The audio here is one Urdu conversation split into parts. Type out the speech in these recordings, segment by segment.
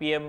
PM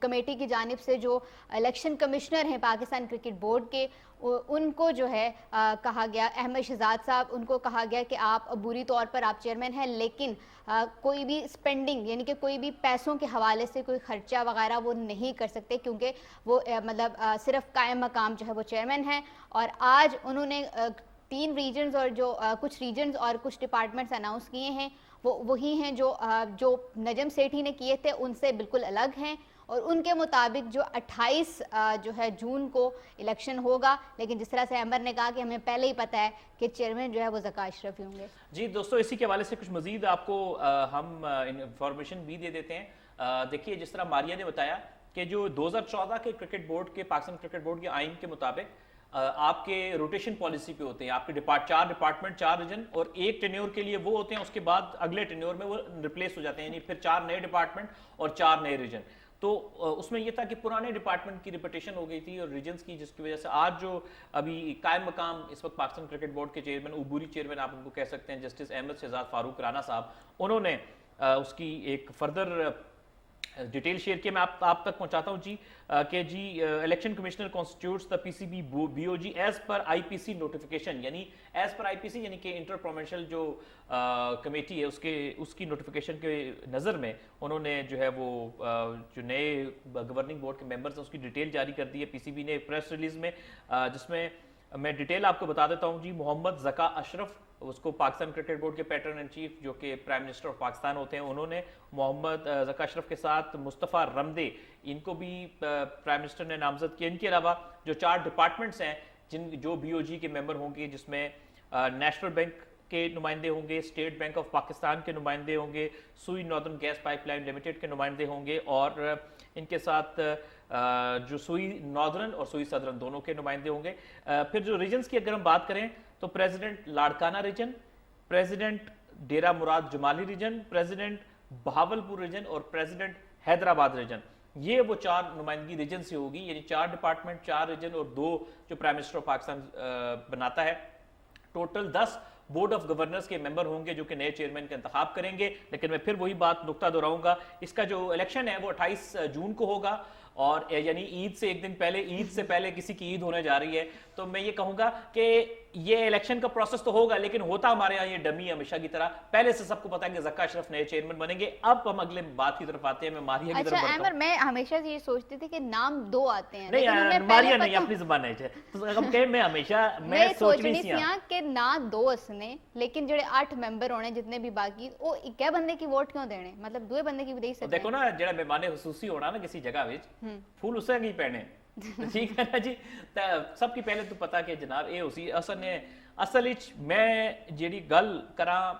کمیٹی کی جانب سے جو الیکشن کمشنر ہیں پاکستان کرکٹ بورڈ کے، ان کو جو ہے کہا گیا، احمد شہزاد صاحب، ان کو کہا گیا کہ آپ عبوری طور پر آپ چیئرمین ہیں، لیکن کوئی بھی سپینڈنگ یعنی کہ کوئی بھی پیسوں کے حوالے سے کوئی خرچہ وغیرہ وہ نہیں کر سکتے، کیونکہ وہ مطلب صرف قائم مقام جو ہے وہ چیئرمین ہیں۔ اور آج انہوں نے 3 ریجنز اور جو کچھ ریجنز اور کچھ ڈپارٹمنٹس اناؤنس کیے ہیں، وہ وہی ہیں جو نجم سیٹھی نے کیے تھے، ان سے بالکل الگ ہیں، اور ان کے مطابق جو 28 جو ہے جون کو الیکشن ہوگا، لیکن جس طرح سے عمر نے کہا کہ ہمیں پہلے ہی پتہ ہے کہ چیئرمین جو ہے وہ ذکا اشرف ہی ہوں گے۔ جی دوستو، اسی کے حوالے سے کچھ مزید آپ کو ہم انفارمیشن بھی دے دیتے ہیں۔ دیکھیے، جس طرح ماریہ نے بتایا کہ جو 2014 کے کرکٹ بورڈ کے، پاکستان کرکٹ بورڈ کے آئین کے مطابق آپ کے روٹیشن پالیسی پہ ہوتے ہیں، آپ کے 4 ڈپارٹمنٹ 4 ریجن، اور ایک ٹینیور کے لیے وہ ہوتے ہیں، اس کے بعد اگلے ٹینیور میں وہ ریپلیس ہو جاتے ہیں، یعنی پھر 4 نئے ڈپارٹمنٹ اور 4 نئے ریجن۔ تو اس میں یہ تھا کہ پرانے ڈپارٹمنٹ کی ریپیٹیشن ہو گئی تھی اور ریجنز کی، جس کی وجہ سے آج جو ابھی قائم مقام اس وقت پاکستان کرکٹ بورڈ کے چیئرمین، عبوری چیئرمین آپ ان کو کہہ سکتے ہیں، جسٹس احمد شہزاد فاروق رانا صاحب، انہوں نے اس کی ایک فردر ڈیٹیل شیئر کیا، میں آپ تک پہنچاتا ہوں جی، کہ جی الیکشن کمشنر کانسٹیٹیوٹس دا پی سی بی بی او جی ایز پر آئی پی سی نوٹیفیکیشن، یعنی ایز پر آئی پی سی یعنی کہ انٹر پروونشل جو کمیٹی ہے اس کی نوٹیفیکیشن کے نظر میں انہوں نے جو ہے وہ جو نئے گورننگ بورڈ کے ممبرز ہیں اس کی ڈیٹیل جاری کر دی ہے پی سی بی نے پریس ریلیز میں، جس میں میں ڈیٹیل آپ کو بتا دیتا ہوں جی۔ محمد ذکا اشرف، اس کو پاکستان کرکٹ بورڈ کے پیٹرن ان چیف جو کہ پرائم منسٹر آف پاکستان ہوتے ہیں، انہوں نے محمد ذکا اشرف کے ساتھ مصطفیٰ رمدے، ان کو بھی پرائم منسٹر نے نامزد کیا۔ ان کے علاوہ جو 4 ڈپارٹمنٹس ہیں جو بی او جی کے ممبر ہوں گے، جس میں نیشنل بینک کے نمائندے ہوں گے، اسٹیٹ بینک آف پاکستان کے نمائندے ہوں گے، Sui Northern gas pipeline limited کے نمائندے ہوں گے، اور ان کے ساتھ جو سوئی ناردرن اور سوئی سدرن دونوں کے نمائندے ہوں گے۔ پھر جو ریجنز کی اگر ہم بات کریں تو پریزیڈنٹ لاڑکانہ ریجن، پریزیڈنٹ ڈیرہ مراد جمالی ریجن، پریزیڈنٹ بہاولپور ریجن اور پریزیڈنٹ حیدرآباد ریجن، یہ وہ 4 نمائندگی ریجن سے ہوگی، یعنی 4 ڈپارٹمنٹ 4 ریجن اور 2 جو پرائم منسٹر آف پاکستان بناتا ہے۔ ٹوٹل 10 بورڈ آف گورنرز کے ممبر ہوں گے جو کہ نئے چیئرمین کا انتخاب کریں گے، لیکن میں پھر وہی بات نقطہ دہراؤں گا، اس کا جو الیکشن ہے وہ 28 جون کو ہوگا، اور یعنی عید سے ایک دن پہلے، عید سے پہلے کسی کی عید ہونے جا رہی ہے۔ تو میں یہ کہوں گا کہ یہ الیکشن کا پروسیس تو ہوگا، لیکن ہوتا ہمارے ہاں یہ ڈمی ہمیشہ کی طرح، پہلے سے سب کو پتا ہے کہ ذکا اشرف نئے چیئرمین بنیں گے۔ اب ہم اگلے بات کی طرف آتے ہیں، میں ماریہ کی طرف بڑھتا ہوں۔ اچھا عامر، میں ہمیشہ سے یہ سوچتی تھی کہ نام 2 آتے ہیں، نہیں ماریہ نہیں، اپنی زبان ہے تو ہم کہیں میں ہمیشہ میں سوچنی سی ہاں کہ نا 2 اسنے، لیکن جڑے 8 ممبر ہونے جتنے بھی باقی، وہ ایک بندے کی ووٹ کیوں دینے، مطلب 2 بندے کی بھی دے سکتے ہیں۔ دیکھو نا، جڑا مہمان خصوصی ہونا نا کسی جگہ وچ، پھول اسے نہیں پینے، ٹھیک ہے نا جی۔ سب کی پہلے تو پتا کہ جناب اے اسی اصل وچ میں جیڑی گل کراں،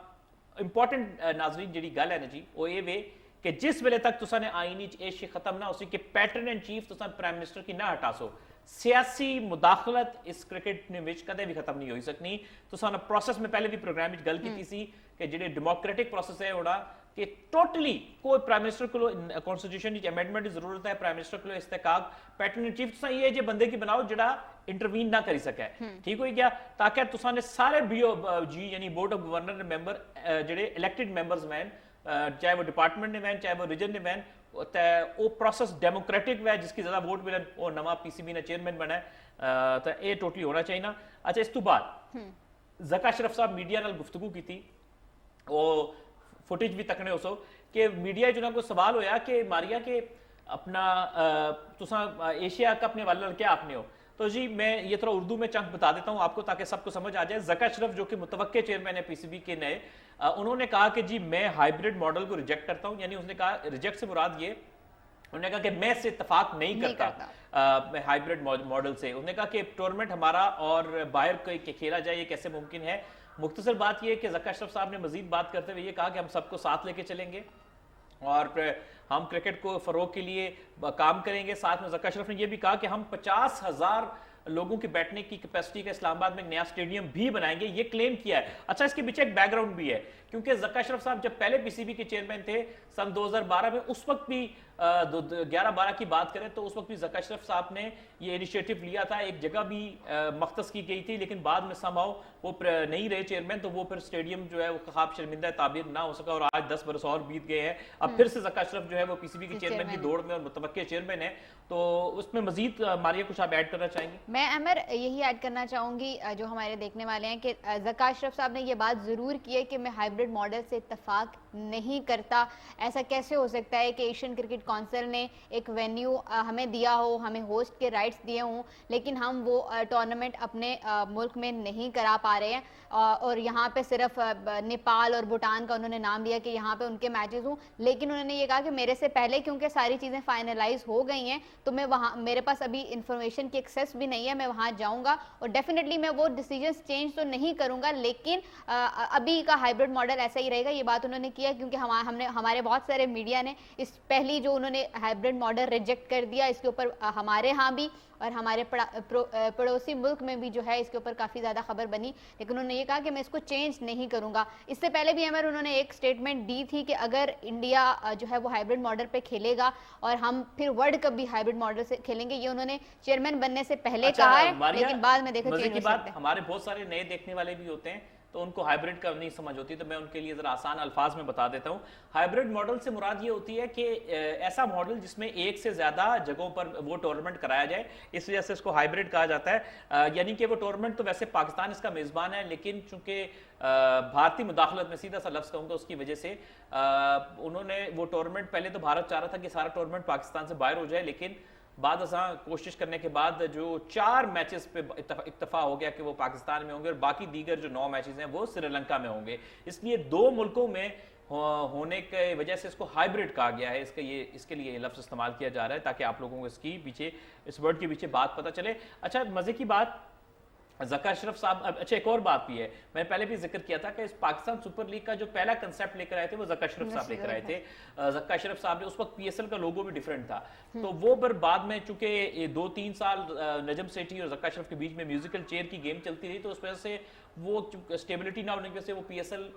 امپورٹنٹ ناظرین جیڑی گل ہے نا جی، وہ اے وے کہ جس ویلے تک تساں نے آئینی اے ختم نہ ہو سی کہ پیٹرن ان چیف تساں پرائم منسٹر کی نہ ہٹا سو، سیاسی مداخلت اس کرکٹ وچ کدے بھی ختم نہیں ہوئی سکنی۔ تساں پروسیس میں پہلے بھی پروگرام وچ گل کیتی سی کہ جڑے ڈیموکریٹک پروسیس ہے ہونا کہ ٹوٹلی کوئی پرائم منسٹر کو کانسٹیٹیوشن وچ امینڈمنٹ دی ضرورت ہے، پرائم منسٹر کو استحقاق پیٹرن ان چیف تساں یہ جے بندے کی بناؤ جڑا انٹروین نہ کری سکے، ٹھیک ہوئی گیا، تاکہ تساں نے سارے بی او جی یعنی بورڈ آف گورنر ممبر جڑے الیکٹڈ ممبرز میں، چاہے وہ ڈپارٹمنٹ نے وین چاہے وہ ریجن نے وین، وہ پروسیس ڈیموکریٹک ہے، جس کی زیادہ ووٹ ملن وہ نواں پی سی بی نے چیئرمین بنا ہے، تو یہ ٹوٹلی ہونا چاہیے نا۔ اچھا، اس تو بعد ذکا اشرف صاحب میڈیا نال گفتگو کی تھی، وہ فوٹیج بھی تکنے ہو سو کہ میڈیا جو نا کو سوال ہویا کہ ماریہ کے اپنا تساں ایشیا کپ نے والے کیا آپ نے ہو، تو جی میں یہ تھوڑا اردو میں چنک بتا دیتا ہوں آپ کو تاکہ سب کو سمجھ آ جائے۔ ذکا اشرف جو کہ متوقع چیئرمین ہے پی سی بی کے نئے، انہوں نے کہا کہ جی میں ہائیبرڈ ماڈل کو ریجیکٹ کرتا ہوں، یعنی اس نے کہا ریجیکٹ سے مراد یہ، انہوں نے کہا کہ میں اس سے اتفاق نہیں کرتا میں ہائیبرڈ ماڈل سے، انہوں نے کہا کہ ٹورنمنٹ ہمارا اور باہر کے کھیلا جائے یہ کیسے ممکن ہے۔ مختصر بات یہ کہ ذکا اشرف صاحب نے مزید بات کرتے ہوئے یہ کہا کہ ہم سب کو ساتھ لے کے چلیں گے اور ہم کرکٹ کو فروغ کے لیے کام کریں گے۔ ساتھ میں ذکا اشرف نے یہ بھی کہا کہ ہم 50,000 لوگوں کے بیٹھنے کی کیپیسٹی کا اسلام آباد میں ایک نیا اسٹیڈیم بھی بنائیں گے، یہ کلیم کیا ہے۔ اچھا، اس کے پیچھے ایک بیک گراؤنڈ بھی ہے کیونکہ ذکا اشرف صاحب جب پہلے پی سی بی کے چیئرمین تھے سن 2012 میں, اس وقت بھی 11-12 کی بات کریں تو اس وقت بھی ذکا اشرف صاحب نے یہ انیشیٹو لیا تھا, ایک جگہ بھی مختص کی گئی تھی, لیکن بعد میں سمہاؤ وہ نہیں رہے چیئرمین, تو وہ پھر اسٹیڈیم جو ہے وہ خواب شرمندہ تعبیر نہ ہو سکا, اور آج 10 برس اور بیت گئے ہیں. اب پھر سے ذکا اشرف جو ہے وہ پی سی بی کے چیئرمین کی دوڑ میں اور متوقع چیئرمین ہے, تو اس میں مزید ماریہ کچھ آپ ایڈ کرنا چاہیں گے؟ میں عمر یہی ایڈ کرنا چاہوں گی جو ہمارے دیکھنے والے ہیں کہ ذکا اشرف صاحب نے یہ بات ضرور کی ہے کہ میں ہائبرڈ ماڈل سے اتفاق نہیں کرتا. ایسا کیسے ہو سکتا ہے کہ ایشین کرکٹ کونسل نے ایک وینیو ہمیں دیا ہو, ہمیں ہوسٹ کے رائٹس دیے ہوں, لیکن ہم وہ ٹورنامنٹ اپنے ملک میں نہیں کرا پا رہے ہیں, اور یہاں پہ صرف نیپال اور بھوٹان کا انہوں نے نام لیا کہ یہاں پہ ان کے میچز ہوں, لیکن انہوں نے یہ کہا کہ میرے سے پہلے کیونکہ ساری چیزیں فائنلائز ہو گئی ہیں تو میں وہاں, میرے پاس ابھی انفارمیشن کی ایکسیس بھی نہیں ہے, میں وہاں جاؤں گا اور ڈیفینیٹلی میں وہ ڈیسیجنز چینج تو نہیں کروں گا, لیکن ابھی کا ہائبرڈ ماڈل ایسا ہی رہے گا. یہ بات انہوں نے کیا کیونکہ ہمارے بہت سارے میڈیا نے اس پہلی جو انہوں نے ہائبرڈ ماڈل ریجیکٹ کر دیا, اس کے اوپر ہمارے ہاں بھی اور ہمارے پڑوسی ملک میں بھی جو ہے اس کے اوپر کافی زیادہ خبر بنی, لیکن انہوں نے یہ کہا کہ میں اس کو چینج نہیں کروں گا. اس سے پہلے بھی ہمیں انہوں نے ایک سٹیٹمنٹ دی تھی کہ اگر انڈیا جو ہے وہ ہائبرڈ ماڈل پہ کھیلے گا اور ہم پھر ورلڈ کپ بھی ہائبرڈ ماڈل سے کھیلیں گے, یہ انہوں نے چیئرمین بننے سے پہلے کہا ہے, لیکن بعد میں دیکھو چینج ہو سکتا ہے. ہمارے بہت سارے نئے دیکھنے والے بھی ہوتے ہیں تو ان کو ہائبرڈ کا نہیں سمجھ ہوتی, تو میں ان کے لیے ذرا آسان الفاظ میں بتا دیتا ہوں. ہائبرڈ ماڈل سے مراد یہ ہوتی ہے کہ ایسا ماڈل جس میں ایک سے زیادہ جگہوں پر وہ ٹورنامنٹ کرایا جائے, اس وجہ سے اس کو ہائبرڈ کہا جاتا ہے. یعنی کہ وہ ٹورنامنٹ تو ویسے پاکستان اس کا میزبان ہے, لیکن چونکہ بھارتی مداخلت میں سیدھا سا لفظ کہوں گا اس کی وجہ سے انہوں نے وہ ٹورنامنٹ, پہلے تو بھارت چاہ رہا تھا کہ سارا ٹورنامنٹ پاکستان سے باہر ہو جائے, لیکن بعد ازاں کوشش کرنے کے بعد جو 4 میچز پہ اکتفا ہو گیا کہ وہ پاکستان میں ہوں گے اور باقی دیگر جو 9 میچز ہیں وہ سری لنکا میں ہوں گے. اس لیے 2 ملکوں میں ہونے کی وجہ سے اس کو ہائبرڈ کہا گیا ہے, اس کے لیے یہ لفظ استعمال کیا جا رہا ہے تاکہ آپ لوگوں کو اس ورڈ کے پیچھے بات پتہ چلے. اچھا, مزے کی بات ذکا اشرف صاحب, اچھا ایک اور بات بھی ہے, میں پہلے بھی ذکر کیا تھا کہ اس پاکستان سپر لیگ کا جو پہلا کنسیپٹ لے کر آئے تھے وہ ذکا اشرف صاحب لے کر آئے تھے. ذکا اشرف صاحب نے اس وقت پی ایس ایل کا لوگو بھی ڈیفرنٹ تھا, تو وہ پر بعد میں چونکہ 2-3 سال نجم سیٹھی اور ذکا اشرف کے بیچ میں میوزیکل چیئر کی گیم چلتی رہی, تو اس وجہ سے وہ اسٹیبلٹی نہ ہونے کی وجہ سے وہ P S L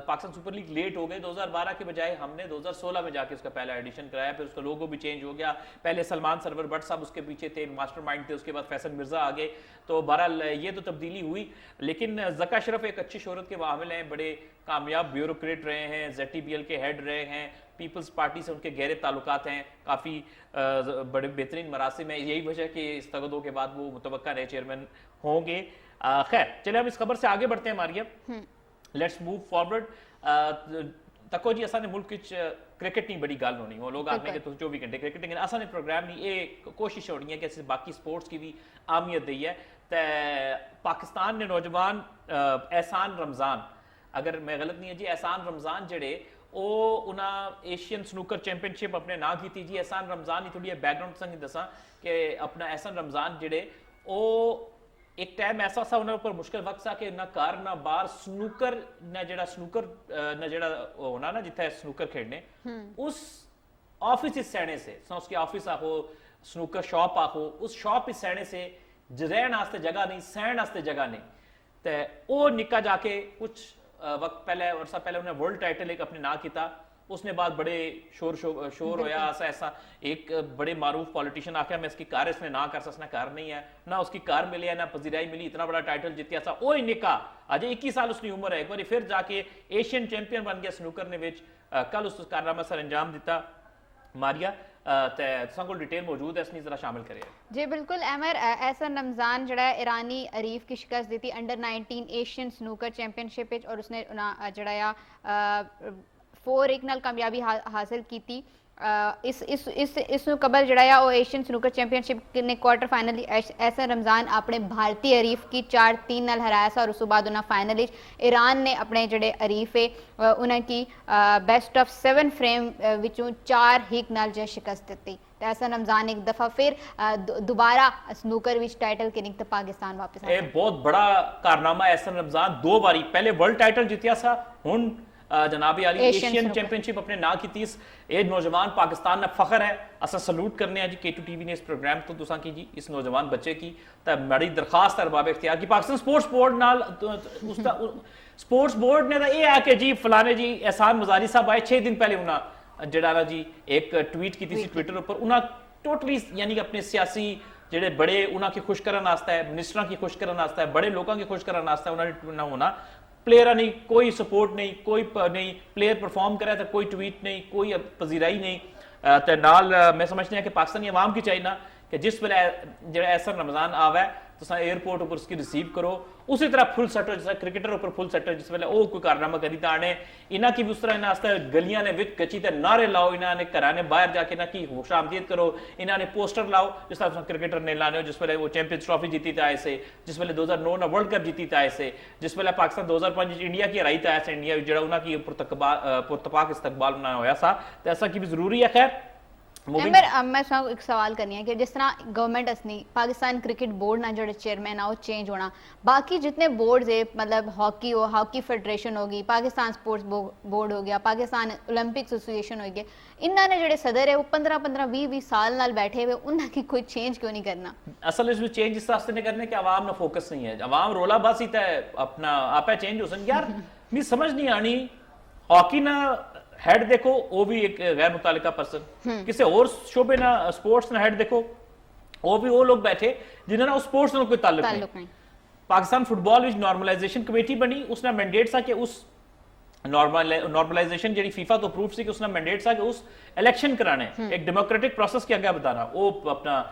Pakistan Super League late ہو گئے. 2012 کے بجائے ہم نے 2016 میں جا کے اس کا پہلا ایڈیشن کرایا, پھر اس کا لوگو بھی چینج ہو گیا. پہلے سلمان سرور بٹ صاحب اس کے پیچھے تھے, ماسٹر مائنڈ تھے, اس کے بعد فیصل مرزا آ گئے, تو بہرحال یہ تو تبدیلی ہوئی. لیکن ذکا اشرف ایک اچھی شہرت کے حامل ہیں, بڑے کامیاب بیوروکریٹ رہے ہیں, زیڈ ٹی بی ایل کے ہیڈ رہے ہیں, پیپلز پارٹی سے ان کے گہرے تعلقات ہیں, کافی بڑے بہترین مراسم ہیں, یہی وجہ کہ اس تغدو کے بعد وہ متوقع نئے چیئرمین ہوں گے. خیر چلے ہم اس خبر سے آگے بڑھتے ہیں. مریم, لیٹس موو فارورڈ. تکو جی اساں نے ملک کرکٹ نہیں بڑی گل ہونی, وہ لوگ آخنے کہ 24 گھنٹے کرکٹ, لیکن اساں نے پروگرام نہیں, یہ کوشش ہونی ہے کہ باقی سپورٹس کی بھی اہمیت دی ہے. پاکستان نے نوجوان احسان رمضان, اگر میں غلط نہیں ہے جی, احسان رمضان جڑے او انہاں ایشین سنوکر چیمپئن شپ اپنے نا کی تھی جی. احسان رمضان ہی تھوڑی بیک گراؤنڈ سنگی دساں کہ اپنا احسان رمضان جڑے او ایک ٹائم ایسا سا انہوں پر مشکل وقت سا کہ نہ کار نہ بار سنوکر نہ جڑا ہونا نا جتھا سنوکر کھیڑنے, اس آفس اس سینے سے اس کے آفس آخو, سنوکر شاپ آخو, اس شاپ اس سینے سے رہن آستے جگہ نہیں, سین آستے جگہ نہیں. تو او نکا جا کے کچھ وقت پہلے عرصہ پہلے انہیں ورلڈ ٹائٹل ایک اپنے نا کیتا, اس نے بعد بڑے شور ہویا, ایسا ایک بڑے معروف پولیٹیشن آکھیا میں اس کی کار اس نے نہ کر سکنا, کار نہیں ہے, نہ اس کی کار ملی ہے, نہ پذیرائی ملی, اتنا بڑا ٹائٹل جتیا سا اوہ نکا آج 21 سال اس نے عمر ہے, ایک باری پھر جا کے ایشین چیمپئن بن گیا سنوکر نے, وچ کل اس کارنامہ سر انجام دیتا. ماریا تساں کو ڈیٹیل موجود ہے, اس نے ذرا شامل کرے. جی بالکل عمر, احسان رمضان جڑا ہے ایرانی عریف کی شکست دیتی انڈر 19 ایشین سنوکر چیمپئن شپ, اور اس نے جڑا 4-1 نال کامیابی حاصل کی تھی. اس قبل جڑا ہے وہ ایشین سنوکر چیمپئن شپ نے کوارٹر فائنل احسان رمضان اپنے بھارتی عریف کی 4-3 نال ہرایا سا, اور اس کے بعد انہاں فائنل ایران نے اپنے جڑے عریف ہے انہاں کی بیسٹ آف 7 فریم وچوں 4-1 نال جو شکست دیتی. احسان رمضان ایک دفعہ پھر دوبارہ سنوکر وچ ٹائٹل کے نکتے پاکستان واپس آیا. بہت بڑا کارنامہ احسان رمضان, 2 باری پہلے ورلڈ ٹائٹل جتیا سا, ہن جناب عالی ایشین چیمپئن شپ اپنے نا کی 30 ایج نوجوان پاکستان نے فخر ہے اسا سلوٹ کرنے ہیں جی کے ٹو ٹی وی نے اس پروگرام تو تساں کی جی اس نوجوان بچے کی تے بڑی درخواست ہے ارباب اختیار کی پاکستان سپورٹس بورڈ نال سپورٹس بورڈ نے تو یہ ہے کہ جی فلانے جی احسان مزاری صاحب آئے 6 دن پہلے انہاں جڑا نا جی ایک ٹویٹ کی تھی ٹویٹر اوپر انہاں ٹوٹلی یعنی کہ اپنے سیاسی جڑے بڑے انہاں کی خوش کرن واسطے ہے منسٹراں کی خوش کرن واسطے ہے بڑے لوکاں کی خوش کرن واسطے انہاں نے ہونا پلیئر نہیں کوئی سپورٹ نہیں کوئی نہیں پلیئر پرفارم کرے تو کوئی ٹویٹ نہیں کوئی پذیرائی نہیں تے نال میں سمجھتے ہیں کہ پاکستانی عوام کی چاہیے نا کہ جس ویلے جڑا ایسا رمضان آوے تو ایئرپورٹ اوپر اس کی ریسیو کرو اسی طرح فل سیٹر جیسا کرکٹر اوپر فل سیٹر جس ویلے او کوئی کارنامہ کری تانے انہاں کی بھی اس طرح انہاں واسطے گلیاں نے وچ کچی تے نعرے لاؤ انہاں نے گھراں نے باہر جا کے انہاں کی خوش آمدید کرو انہاں نے پوسٹر لاؤ جس طرح کرکٹر نے لانے جس ویلے وہ چیمپئنز ٹرافی جیتی تے آئے سے جس ویلے 2009 نا ورلڈ کپ جیتی تے آئے سے جس ویلے پاکستان 2005 انڈیا کی ہرائی تے آئے سے انڈیا جڑا انہاں کی پرتپاک استقبال انہاں ہویا سا تے ایسا کی بھی ضروری ہے خیر میں ایک سوال کرنی ہے کہ جس طرح گورنمنٹ اسنی پاکستان کرکٹ بورڈ نہ جڑے چیئرمین آؤ چینج ہونا باقی جتنے بورڈز ہے مطلب ہاکی ہو ہاکی فیڈریشن ہوگی پاکستان سپورٹس بورڈ ہو گیا پاکستان اولمپکس ایسوسیشن ہو گیا انہاں نے جڑے صدر ہے وہ 15-20 سال نال بیٹھے ہوئے انہاں کی کوئی چینج کیوں نہیں کرنا اصل اس میں چینج اس راستے نہیں کرنے کہ عوام نہ فوکس نہیں ہے عوام رولا باسی تے اپنا آپ چینج ہو سن یار نہیں سمجھ نہیں آنی ہاکی نہ ہیڈ دیکھو وہ بھی ایک غیر متعلقہ پرسن کسی اور شعبے نہ سپورٹس نہ ہیڈ دیکھو وہ بھی وہ لوگ بیٹھے جنہوں نے سپورٹس نہ کوئی تعلق نہیں پاکستان فٹ بال وچ نارملائزیشن کمیٹی بنی اس نے مینڈیٹ تھا کہ اس نارملائزیشن جڑی فیفا تو اپروو سی کہ اس نے مینڈیٹ تھا کہ اس الیکشن کرانے ایک ڈیموکریٹک پروسیس کے آگے بتانا وہ اپنا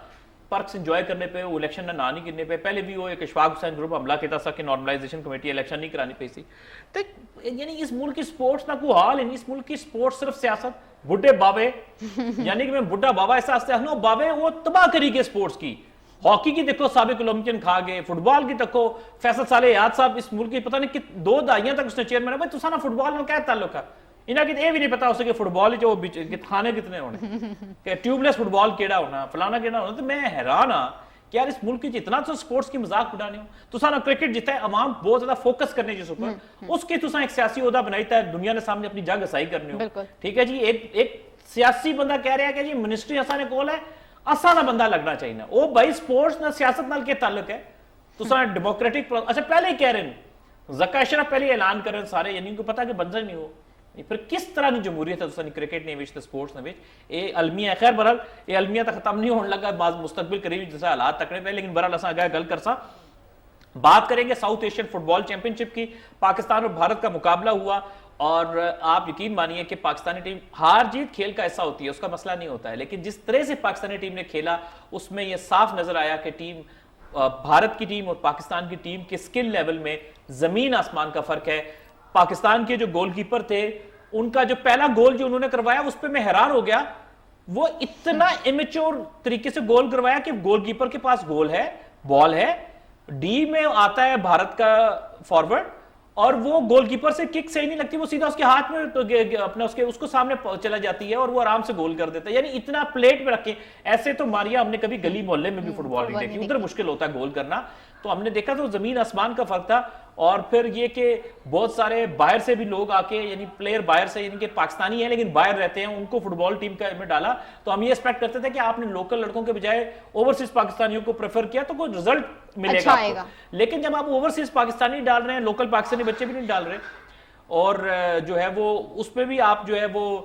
پرکس انجوائے کرنے پہ وہ الیکشن نہ نہیں کرنے پہ پہلے بھی وہ ایک اشفاق حسین گروپ حملہ کیتا تھا کہ نارملائزیشن کمیٹی الیکشن نہیں کرانی پئی سی تو یعنی اس ملک کی سپورٹس نہ کوئی حال نہیں اس ملک کی سپورٹس صرف سیاست بڈھے بابے یعنی کہ میں بڈھا بابا ایسا ہستے ہنو بابے وہ تباہ کری گئے سپورٹس کی ہاکی کی دیکھو سابق اولمپئن کھا گئے فٹ بال کی دیکھو فیصل صالح یاد صاحب اس ملک کی پتہ نہیں کہ 2 دہائیاں تک اس نے چیئرمین ہے بھائی تساں فٹ بال میں کیا تعلق ہے انہاں کی یہ بھی نہیں پتا ہو سکے فٹ بال جو کھانے کتنے ہونے کہ ٹیوب لیس فٹ بال کیڑا ہونا فلانا کیڑا ہونا تو میں حیران ہاں کہ یار اس ملک کی اتنا تو سپورٹس کی مذاق اڑانے ہو تساں نا کرکٹ جتا ہے عوام بہت زیادہ فوکس کرنے جس اوپر اس کی تساں ایک سیاسی عہدہ بنائی تا ہے دنیا نے سامنے اپنی جنگ ہسائی کرنی ہو ٹھیک ہے جی ایک سیاسی بندہ کہہ رہا ہے کہ جی منسٹری اساں نے کول ہے اساں دا بندہ لگنا چاہیے او بھائی سپورٹس نہ سیاست نال کے تعلق ہے تساں ڈیموکریٹک اچھا پہلے ہی کہہ رہے ہیں زکا اشرف پہلے اعلان کرن سارے یعنی کو پتہ کہ بنزر نہیں ہو پھر کس طرح کی جمہوریت ہے تسانی کرکٹ نے وچ تے سپورٹس نے وچ اے المیہ خیر برحال اے المیہ تا ختم نہیں ہون لگا بعض مستقبل قریب جیسا حالات تکڑے پہ لیکن برحال اساں اگے گل کرساں بات کریں گے ساؤتھ ایشین فٹ بال چیمپئن شپ کی پاکستان اور بھارت کا مقابلہ ہوا اور آپ یقین مانیے کہ پاکستانی ٹیم ہار جیت کھیل کا ایسا ہوتی ہے اس کا مسئلہ نہیں ہوتا ہے لیکن جس طرح سے پاکستانی ٹیم نے کھیلا اس میں یہ صاف نظر آیا کہ ٹیم بھارت کی ٹیم اور پاکستان کی ٹیم کے سکل لیول میں زمین آسمان کا فرق ہے پاکستان کے جو گول کیپر تھے ان کا جو پہلا گول جو انہوں نے کروایا اس پہ میں حیران ہو گیا وہ اتنا امیچور طریقے سے گول کروایا کہ گول کیپر کے پاس گول ہے بال ہے ڈی میں آتا ہے بھارت کا فارورڈ اور وہ گول کیپر سے کک صحیح نہیں لگتی وہ سیدھا اس کے ہاتھ میں اپنا اس کو سامنے چلا جاتی ہے اور وہ آرام سے گول کر دیتا ہے یعنی اتنا پلیٹ میں رکھے ایسے تو ماریا ہم نے کبھی گلی محلے میں بھی فٹ بال نہیں دیکھی ادھر مشکل ہوتا ہے گول کرنا تو ہم نے دیکھا تو زمین آسمان کا فرق تھا اور پھر یہ کہ بہت سارے باہر سے بھی لوگ آ کے یعنی پلیئر باہر سے یعنی کہ پاکستانی ہیں لیکن باہر رہتے ہیں ان کو فٹ بال ٹیم کا میں ڈالا تو ہم یہ ایکسپیکٹ کرتے تھے کہ آپ نے لوکل لڑکوں کے بجائے اوورسیز پاکستانیوں کو پریفر کیا تو کوئی رزلٹ ملے گا آپ کو لیکن جب آپ اوورسیز پاکستانی ڈال رہے ہیں لوکل پاکستانی بچے بھی نہیں ڈال رہے اور جو ہے وہ اس پہ بھی آپ جو ہے وہ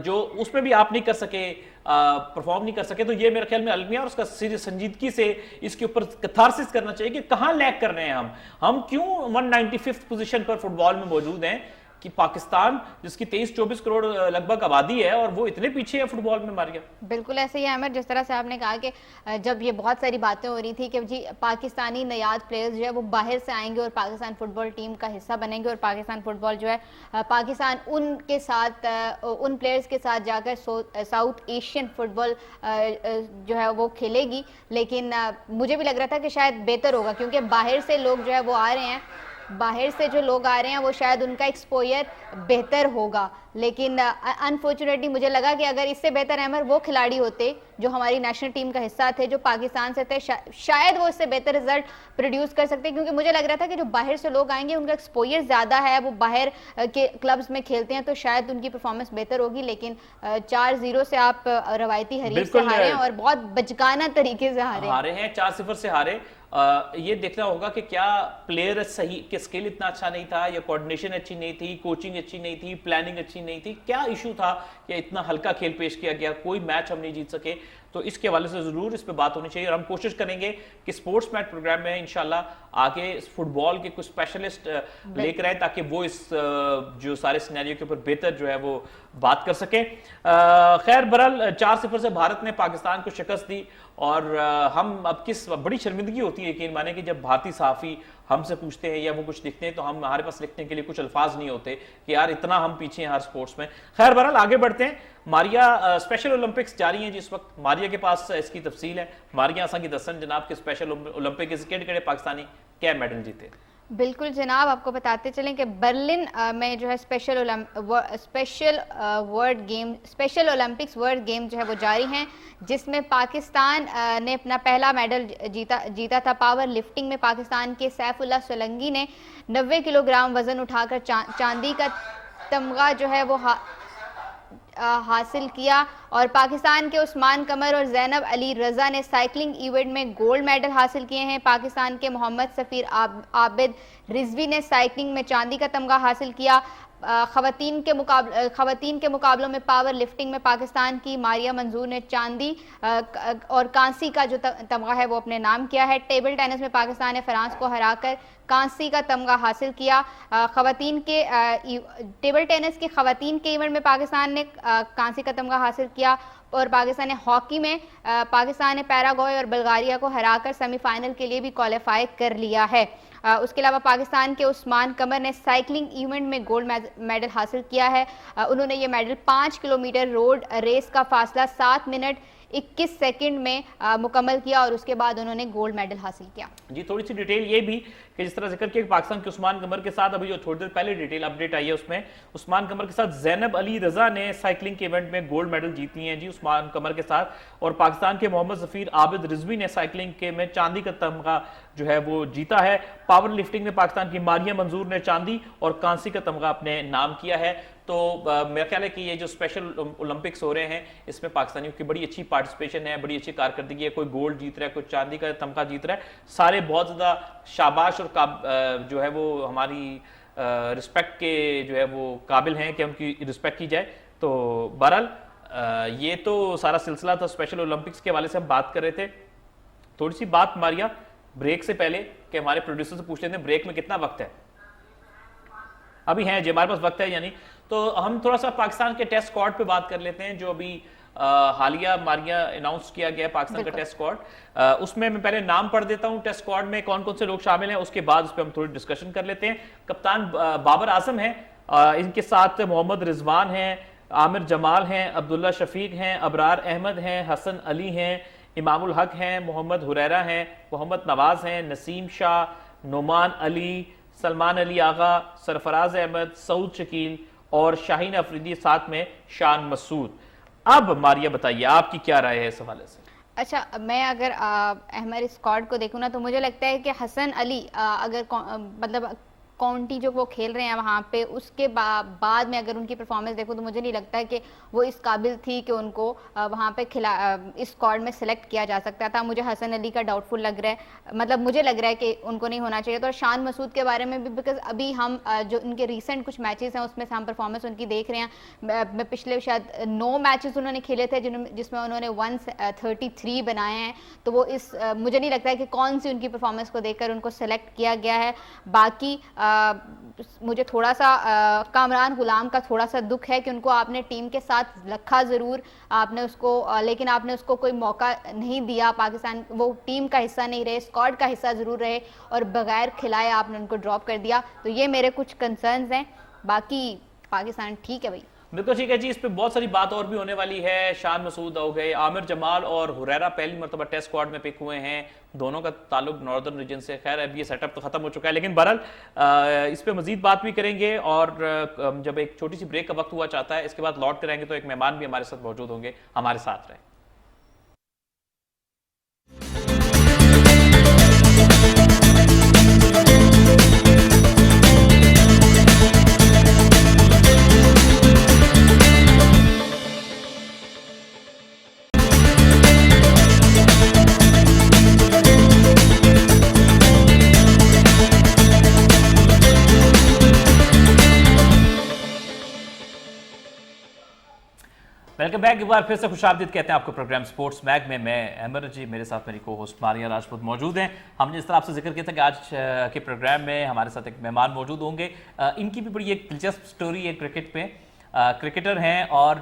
جو اس میں بھی آپ نہیں کر سکے پرفارم نہیں کر سکے تو یہ میرے خیال میں المیہ اور اس کا سنجیدگی سے اس کے اوپر کتھارسس کرنا چاہیے کہ کہاں لیک کر رہے ہیں ہم کیوں 195th پوزیشن پر فٹ بال میں موجود ہیں کہ پاکستان جس کی 23-24 کروڑ لگ بھگ آبادی ہے اور وہ اتنے پیچھے ہے فٹ بال میں ماریا بالکل ایسے ہی عامر جس طرح سے آپ نے کہا کہ جب یہ بہت ساری باتیں ہو رہی تھی کہ جی پاکستانی نیاد پلیئرز جو ہے وہ باہر سے آئیں گے اور پاکستان فٹ بال ٹیم کا حصہ بنیں گے اور پاکستان فٹ بال جو ہے پاکستان ان کے ساتھ ان پلیئرز کے ساتھ جا کر ساؤتھ ایشین فٹ بال جو ہے وہ کھیلے گی لیکن مجھے بھی لگ رہا تھا کہ شاید بہتر ہوگا کیونکہ باہر سے لوگ جو ہے وہ آ رہے ہیں باہر سے جو لوگ آ رہے ہیں وہ شاید ان کا ایکسپوئر بہتر ہوگا, لیکن انفارچونیٹلی مجھے لگا کہ اگر اس سے بہتر احمر وہ کھلاڑی ہوتے جو ہماری نیشنل ٹیم کا حصہ تھے, جو پاکستان سے تھے, شاید وہ اس سے بہتر رزلٹ پروڈیوس کر سکتے, کیونکہ مجھے لگ رہا تھا کہ جو باہر سے لوگ آئیں گے ان کا ایکسپوئر زیادہ ہے, وہ باہر کے کلبز میں کھیلتے ہیں, تو شاید ان کی پرفارمنس بہتر ہوگی. لیکن 4-0 سے آپ روایتی حریف سے ہارے ہیں اور بہت بچکانہ طریقے سے ہارے ہیں, 4-0 سے ہارے. یہ دیکھنا ہوگا کہ کیا پلیئر صحیح کہ اسکل اتنا اچھا نہیں تھا, یا کوارڈینیشن اچھی نہیں تھی, کوچنگ اچھی نہیں تھی, پلاننگ اچھی نہیں تھی, کیا ایشو تھا کہ اتنا ہلکا کھیل پیش کیا گیا, کوئی میچ ہم نہیں جیت سکے. تو اس کے حوالے سے ضرور اس پہ بات ہونی چاہیے, اور ہم کوشش کریں گے کہ سپورٹس میٹ پروگرام میں انشاءاللہ آگے فٹ بال کے کچھ اسپیشلسٹ لے کر آئے تاکہ وہ اس جو سارے سینیریو کے اوپر بہتر جو ہے وہ بات کر سکیں. خیر بہرحال 4-0 سے بھارت نے پاکستان کو شکست دی, اور ہم اب کس بڑی شرمندگی ہوتی ہے یقین مانے کہ جب بھارتی صحافی ہم سے پوچھتے ہیں یا وہ کچھ لکھتے ہیں تو ہمارے پاس لکھنے کے لیے کچھ الفاظ نہیں ہوتے کہ یار اتنا ہم پیچھے ہیں ہر سپورٹس میں. خیر بہرحال آگے بڑھتے ہیں. ماریا اسپیشل اولمپکس جاری ہیں جی اس وقت, ماریا کے پاس اس کی تفصیل ہے. ماریا اساں کی دسن جناب کے اسپیشل اولمپکس کیڑے پاکستانی کیا میڈل جیتے؟ بالکل جناب, آپ کو بتاتے چلیں کہ برلن میں جو ہے اسپیشل اولمپکس ورلڈ گیم جو ہے وہ جاری ہیں, جس میں پاکستان نے اپنا پہلا میڈل جیتا تھا. پاور لفٹنگ میں پاکستان کے سیف اللہ سولنگی نے 90 کلو گرام وزن اٹھا کر چاندی کا تمغہ جو ہے وہ حاصل کیا, اور پاکستان کے عثمان قمر اور زینب علی رضا نے سائیکلنگ ایونٹ میں گولڈ میڈل حاصل کیے ہیں. پاکستان کے محمد سفیر عابد رضوی نے سائیکلنگ میں چاندی کا تمغہ حاصل کیا. خواتین کے مقابلوں میں پاور لفٹنگ میں پاکستان کی ماریہ منظور نے چاندی اور کانسی کا جو تمغہ ہے وہ اپنے نام کیا ہے. ٹیبل ٹینس میں پاکستان نے فرانس کو ہرا کر کانسی کا تمغہ حاصل کیا. ٹیبل ٹینس کی خواتین کے ایونٹ میں پاکستان نے کانسی کا تمغہ حاصل کیا, اور پاکستان نے ہاکی میں پاکستان نے پیراگوئے اور بلغاریہ کو ہرا کر سیمی فائنل کے لیے بھی کوالیفائی کر لیا ہے. اس کے علاوہ پاکستان کے عثمان قمر نے سائیکلنگ ایونٹ میں گولڈ میڈل حاصل کیا ہے. انہوں نے یہ میڈل 5 کلومیٹر روڈ ریس کا فاصلہ 7 منٹ 21 سیکنڈ میں مکمل کیا, اور اس کے بعد انہوں نے گولڈ میڈل حاصل کیا. جی تھوڑی سی ڈیٹیل یہ بھی کہ جس طرح ذکر کیا کہ پاکستان کے عثمان قمر کے ساتھ ابھی جو تھوڑی دیر پہلے ڈیٹیل اپڈیٹ آئی ہے اس میں عثمان قمر کے ساتھ زینب علی رضا نے سائیکلنگ کے ایونٹ میں گولڈ میڈل جیتی ہیں جی عثمان قمر کے ساتھ, اور پاکستان کے محمد ظفیر عابد رضوی نے سائیکلنگ کے میں چاندی کا تمغہ جو ہے وہ جیتا ہے. پاور لفٹنگ میں پاکستان کی ماریہ منظور نے چاندی اور کانسی کا تمغہ اپنے نام کیا ہے. تو میرا خیال ہے کہ یہ جو اسپیشل اولمپکس ہو رہے ہیں اس میں پاکستانیوں کی بڑی اچھی پارٹیسپیشن ہے, بڑی اچھی کارکردگی ہے, کوئی گولڈ جیت رہا ہے, کوئی چاندی کا تمغہ جیت رہا ہے, سارے بہت زیادہ شاباش اور جو ہے وہ ہماری رسپیکٹ کے جو ہے وہ قابل ہیں کہ ان کی رسپیکٹ کی جائے. تو بہرحال یہ تو سارا سلسلہ تھا اسپیشل اولمپکس کے حوالے سے ہم بات کر رہے تھے. تھوڑی سی بات ماریا بریک سے پہلے کہ ہمارے پروڈیوسر سے پوچھ لیتے ہیں بریک میں کتنا وقت ہے. ابھی ہیں جی ہمارے پاس وقت ہے یعنی, تو ہم تھوڑا سا پاکستان کے ٹیسٹ اسکواڈ پہ بات کر لیتے ہیں جو ابھی حالیہ ماریا اناؤنس کیا گیا پاکستان کا ٹیسٹ اسکواڈ. اس میں پہلے نام پڑھ دیتا ہوں ٹیسٹ اسکواڈ میں کون کون سے لوگ شامل ہیں, اس کے بعد اس پہ ہم تھوڑی ڈسکشن کر لیتے ہیں. کپتان بابر اعظم ہیں, ان کے ساتھ محمد رضوان ہیں, عامر جمال ہیں, عبداللہ شفیق ہیں, ابرار احمد ہیں, حسن علی ہیں, امام الحق ہیں, محمد حریرہ ہیں, محمد نواز ہیں, نسیم شاہ, نعمان علی, سلمان علی آغا, سرفراز احمد, سعود شکیل اور شاہین افریدی, ساتھ میں شان مسعود. اب ماریا بتائیے آپ کی کیا رائے ہے اس حوالے سے؟ اچھا, میں اگر احمد اسکواڈ کو دیکھوں نا تو مجھے لگتا ہے کہ حسن علی اگر مطلب کاؤنٹی جو وہ کھیل رہے ہیں وہاں پہ اس کے بعد میں اگر ان کی پرفارمنس دیکھوں تو مجھے نہیں لگتا ہے کہ وہ اس قابل تھی کہ ان کو وہاں پہ اس اسکواڈ میں سلیکٹ کیا جا سکتا تھا. مجھے حسن علی کا ڈاؤٹ فل لگ رہا ہے, مطلب مجھے لگ رہا ہے کہ ان کو نہیں ہونا چاہیے. تو شان مسعود کے بارے میں بھی بیکاز ابھی ہم جو ان کے ریسنٹ کچھ میچز ہیں اس میں سے ہم پرفارمنس ان کی دیکھ رہے ہیں. میں پچھلے شاید 9 میچز انہوں نے کھیلے تھے جس میں انہوں نے 133 بنائے ہیں, تو وہ مجھے نہیں لگتا ہے کہ کون سی ان کی پرفارمنس کو دیکھ کر ان کو سلیکٹ کیا گیا ہے. باقی مجھے تھوڑا سا کامران غلام کا تھوڑا سا دکھ ہے کہ ان کو آپ نے ٹیم کے ساتھ رکھا ضرور آپ نے اس کو, لیکن آپ نے اس کو کوئی موقع نہیں دیا. پاکستان وہ ٹیم کا حصہ نہیں رہے, اسکواڈ کا حصہ ضرور رہے, اور بغیر کھلائے آپ نے ان کو ڈراپ کر دیا. تو یہ میرے کچھ کنسرنز ہیں. باقی پاکستان ٹھیک ہے بھائی. بالکل ٹھیک ہے جی. اس پہ بہت ساری بات اور بھی ہونے والی ہے. شان مسعود ہو گئے, عامر جمال اور ہریرا پہلی مرتبہ ٹیسٹ اسکواڈ میں پک ہوئے ہیں. دونوں کا تعلق ناردرن ریجن سے. خیر اب یہ سیٹ اپ تو ختم ہو چکا ہے, لیکن بہرحال اس پہ مزید بات بھی کریں گے. اور جب ایک چھوٹی سی بریک کا وقت ہوا چاہتا ہے, اس کے بعد لوٹ کریں گے تو ایک مہمان بھی ہمارے ساتھ موجود ہوں گے. ہمارے ساتھ رہیں. Welcome back. ایک بار پھر سے خوش آمدید کہتے ہیں آپ کو پروگرام سپورٹس میگ میں. میں احمد جی, میرے ساتھ میری کو ہوسٹ ماریہ راجپوت موجود ہیں. ہم نے اس طرح آپ سے ذکر کیا تھا کہ آج کے پروگرام میں ہمارے ساتھ ایک مہمان موجود ہوں گے. ان کی بھی بڑی ایک دلچسپ سٹوری ہے کرکٹ پہ. کرکٹر ہیں اور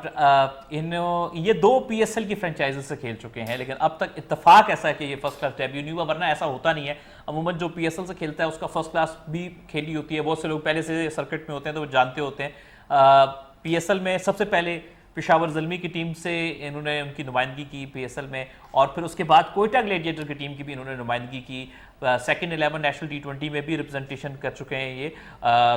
یہ 2 PSL کی فرنچائزز سے کھیل چکے ہیں, لیکن اب تک اتفاق ایسا ہے کہ یہ فرسٹ کلاس ڈیبیو نہیں ہوا, ورنہ ایسا ہوتا نہیں ہے. عموماً جو PSL سے کھیلتا ہے اس کا فرسٹ کلاس بھی کھیلی ہوتی ہے. بہت سے لوگ پہلے سے سرکٹ میں ہوتے ہیں تو وہ جانتے ہوتے ہیں. PSL میں سب سے پہلے پشاور زلمی کی ٹیم سے انہوں نے ان کی نمائندگی کی PSL میں, اور پھر اس کے بعد کوئٹہ گلیڈیٹر کی ٹیم کی بھی انہوں نے نمائندگی کی. سیکنڈ 11 نیشنل T20 میں بھی ریپرزنٹیشن کر چکے ہیں یہ.